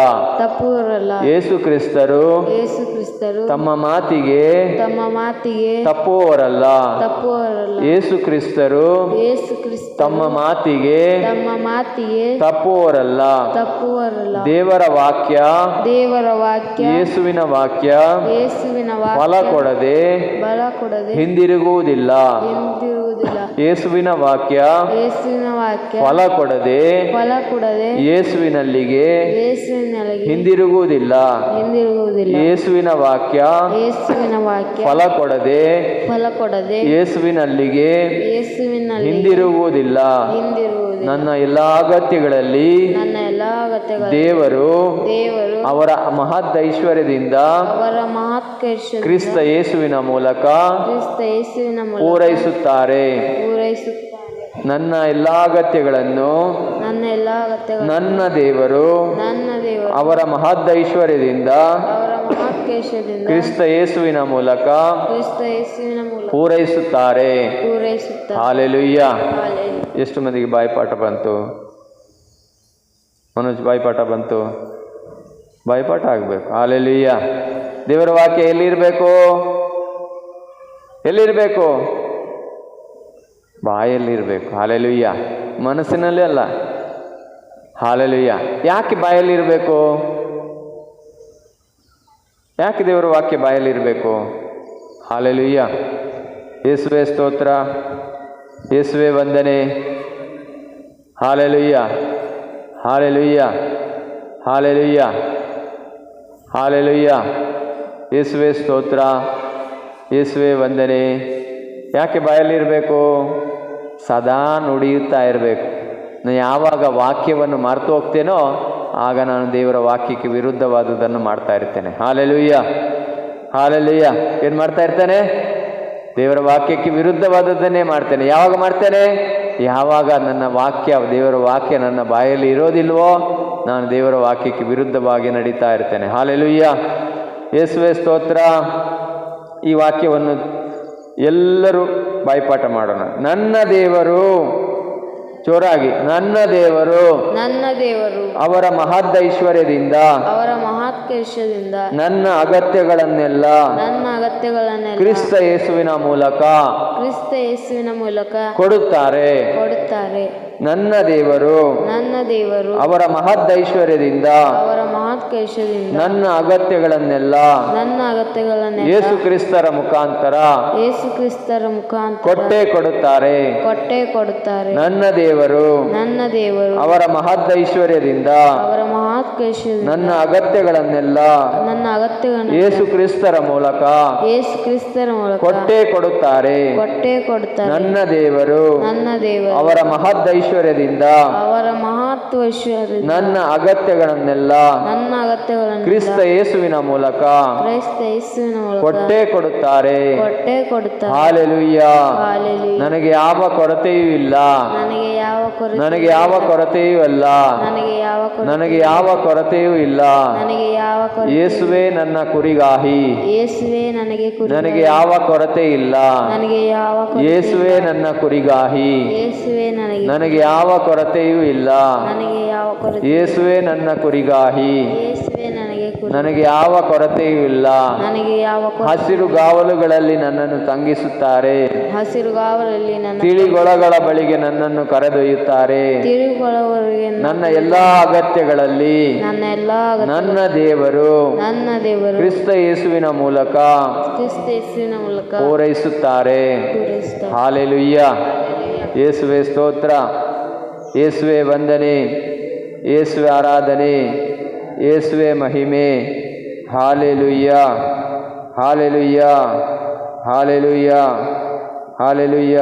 ಯೇಸು ಕ್ರಿಸ್ತರು ತಮ್ಮ ಮಾತಿಗೆ ತಪ್ಪುವವರಲ್ಲ. ಯೇಸು ಕ್ರಿಸ್ತರು ತಮ್ಮ ಮಾತಿಗೆ ತಪ್ಪುವವರಲ್ಲ. ದೇವರ ವಾಕ್ಯ ಯೇಸುವಿನ ವಾಕ್ಯ ಫಲ ಕೊಡದೆ ಹಿಂದಿರುಗುವುದಿಲ್ಲ. ಯೇಸುವಿನ ವಾಕ್ಯ ಫಲ ಕೊಡದೆ ಯೇಸುವಿನಲ್ಲಿಗೆ ಹಿಂದಿರುಗುವುದಿಲ್ಲ. ಯೇಸುವಿನ ವಾಕ್ಯ ಫಲ ಕೊಡದೆ ಯೇಸುವಿನಲ್ಲಿಗೆ ಹಿಂದಿರುಗುವುದಿಲ್ಲ. ನನ್ನ ಎಲ್ಲಾ ಅಗತ್ಯಗಳಲ್ಲಿ ದೇವರು ಅವರ ಮಹದೈಶ್ವರ್ಯದಿಂದ ಕ್ರಿಸ್ತ ಯೇಸುವಿನ ಮೂಲಕ ಪೂರೈಸುತ್ತಾರೆ. ನನ್ನ ಎಲ್ಲಾ ಅಗತ್ಯಗಳನ್ನು ನನ್ನ ದೇವರು ಅವರ ಮಹದೈಶ್ವರ್ಯದಿಂದ ಕ್ರಿಸ್ತ ಯೇಸುವಿನ ಮೂಲಕ ಪೂರೈಸುತ್ತಾರೆ. ಹಾಲೆಲೂಯ್ಯ. ಎಷ್ಟು ಮಂದಿಗೆ ಬಾಯಿಪಾಠ ಬಂತು? ಮನೋಜ್ ಬಾಯಿಪಾಠ ಬಂತು? ಬಾಯಿಪಾಠ ಆಗಬೇಕು. ಹಾಲೆಲೂಯ್ಯ. ದೇವರ ವಾಕ್ಯ ಎಲ್ಲಿರಬೇಕು? ಬಾಯಲ್ಲಿರಬೇಕು. ಹಾಲೆಲೂಯ್ಯ. ಮನಸ್ಸಿನಲ್ಲಿ ಅಲ್ಲ. ಹಾಲೆಲೂಯ್ಯ. ಯಾಕೆ ಬಾಯಲ್ಲಿರಬೇಕು? ಯಾಕೆ ದೇವರ ವಾಕ್ಯ ಬಾಯಲ್ಲಿರಬೇಕು? ಹಾಲೆಲೂಯ್ಯ. ಯೇಸುವೆ ಸ್ತೋತ್ರ, ಯೇಸುವೆ ವಂದನೆ. Hallelujah, hallelujah, hallelujah, hallelujah. ಯೇಸುವೆ ಸ್ತೋತ್ರ, ಯೇಸುವೆ ವಂದನೆ. ಯಾಕೆ ಬಾಯಲ್ಲಿರಬೇಕು? ಸದಾ ನುಡಿಯುತ್ತಾ ಇರಬೇಕು. ನಾನು ಯಾವಾಗ ವಾಕ್ಯವನ್ನು ಮರೆತು ಹೋಗ್ತೇನೋ ಆಗ ನಾನು ದೇವರ ವಾಕ್ಯಕ್ಕೆ ವಿರುದ್ಧವಾದುದನ್ನು ಮಾಡ್ತಾ ಇರ್ತೇನೆ. Hallelujah, hallelujah. ಏನು ಮಾಡ್ತಾ ಇರ್ತೇನೆ? ದೇವರ ವಾಕ್ಯಕ್ಕೆ ವಿರುದ್ಧವಾದದ್ದನ್ನೇ ಮಾಡ್ತೇನೆ. ಯಾವಾಗ ಮಾಡ್ತೇನೆ? ಯಾವಾಗ ನನ್ನ ವಾಕ್ಯ, ದೇವರ ವಾಕ್ಯ ನನ್ನ ಬಾಯಲ್ಲಿ ಇರೋದಿಲ್ವೋ ನಾನು ದೇವರ ವಾಕ್ಯಕ್ಕೆ ವಿರುದ್ಧವಾಗಿ ನಡೀತಾ ಇರ್ತೇನೆ. ಹಾಲೆಲೂಯ್ಯ. ಯೇಸುವೆ ಸ್ತೋತ್ರ. ಈ ವಾಕ್ಯವನ್ನು ಎಲ್ಲರೂ ಬಾಯಿಪಾಠ ಮಾಡೋಣ. ನನ್ನ ದೇವರು, ಜೋರಾಗಿ, ನನ್ನ ದೇವರು ಅವರ ಮಹದೈಶ್ವರ್ಯದಿಂದ ನನ್ನ ಅಗತ್ಯಗಳನ್ನೆಲ್ಲ ಕ್ರಿಸ್ತ ಯೇಸುವಿನ ಮೂಲಕ ಕೊಡುತ್ತಾರೆ. ನನ್ನ ದೇವರು ಅವರ ಮಹದೈಶ್ವರ್ಯದಿಂದ ನನ್ನ ಅಗತ್ಯಗಳನ್ನೆಲ್ಲ ಯೇಸು ಕ್ರಿಸ್ತರ ಮುಖಾಂತರ ಕೊಟ್ಟೇ ಕೊಡುತ್ತಾರೆ. ನನ್ನ ದೇವರು ಅವರ ಮಹದೈಶ್ವರ್ಯದಿಂದ ನನ್ನ ಅಗತ್ಯಗಳನ್ನೆಲ್ಲ ಯೇಸು ಕ್ರಿಸ್ತರ ಮೂಲಕ ಕೊಟ್ಟೇ ಕೊಡುತ್ತಾರೆ. ನನ್ನ ದೇವರು ಅವರ ಮಹದೈಶ್ವರ್ಯದಿಂದ ನನ್ನ ಅಗತ್ಯಗಳನ್ನೆಲ್ಲ ಕ್ರಿಸ್ತ ಯೇಸುವಿನ ಮೂಲಕ ಕೊಟ್ಟೇ ಕೊಡುತ್ತಾರೆ. ಹಾಲೆಲೂಯ್ಯ. ನನಗೆ ಯಾವ ಕೊರತೆಯೂ ಇಲ್ಲ. ನನಗೆ ಯಾವ ಕೊರತೆಯೂ ಅಲ್ಲ. ನನಗೆ ಯಾವ ಕೊರತೆಯೂ ಇಲ್ಲ. ಯೇಸುವೇ ನನ್ನ ಕುರಿಗಾಹಿ. ನನಗೆ ಯಾವ ಕೊರತೆ ಇಲ್ಲ. ಯೇಸುವೇ ನನ್ನ ಕುರಿಗಾಹಿ. ನನಗೆ ಯಾವ ಕೊರತೆಯೂ ಇಲ್ಲ. ಯೇಸುವೇ ನನ್ನ ಕುರಿಗಾಹಿ. ನನಗೆ ಯಾವ ಕೊರತೆಯೂ ಇಲ್ಲ. ನನಗೆ ಯಾವ ಹಸಿರು ಗಾವಲುಗಳಲ್ಲಿ ನನ್ನನ್ನು ತಂಗಿಸುತ್ತಾರೆ. ಹಸಿರುಗಾವಲಲ್ಲಿ ನನ್ನ ತಿಳಿಗೊಳಗಳ ಬಳಿಗೆ ನನ್ನನ್ನು ಕರೆದೊಯ್ಯುತ್ತಾರೆ. ತಿರುಗುವವರಿಗೆ ನನ್ನ ಎಲ್ಲಾ ಅಗತ್ಯಗಳಲ್ಲಿ ನನ್ನ ಎಲ್ಲ ನನ್ನ ದೇವರು ಕ್ರಿಸ್ತ ಯೇಸುವಿನ ಮೂಲಕ ಕ್ರಿಸ್ತೇಸುವಿನ ಮೂಲಕ ಪೂರೈಸುತ್ತಾರೆ. ಪೂರೈಸುತ್ತಾರೆ. ಹಾಲೆಲೂಯ್ಯ. ಯೇಸುವೆ ಸ್ತೋತ್ರ, ಯೇಸುವೆ ವಂದನೆ, ಯೇಸುವೆ ಆರಾಧನೆ, ಯೇಸುವೆ ಮಹಿಮೆ. Hallelujah, hallelujah, hallelujah, hallelujah.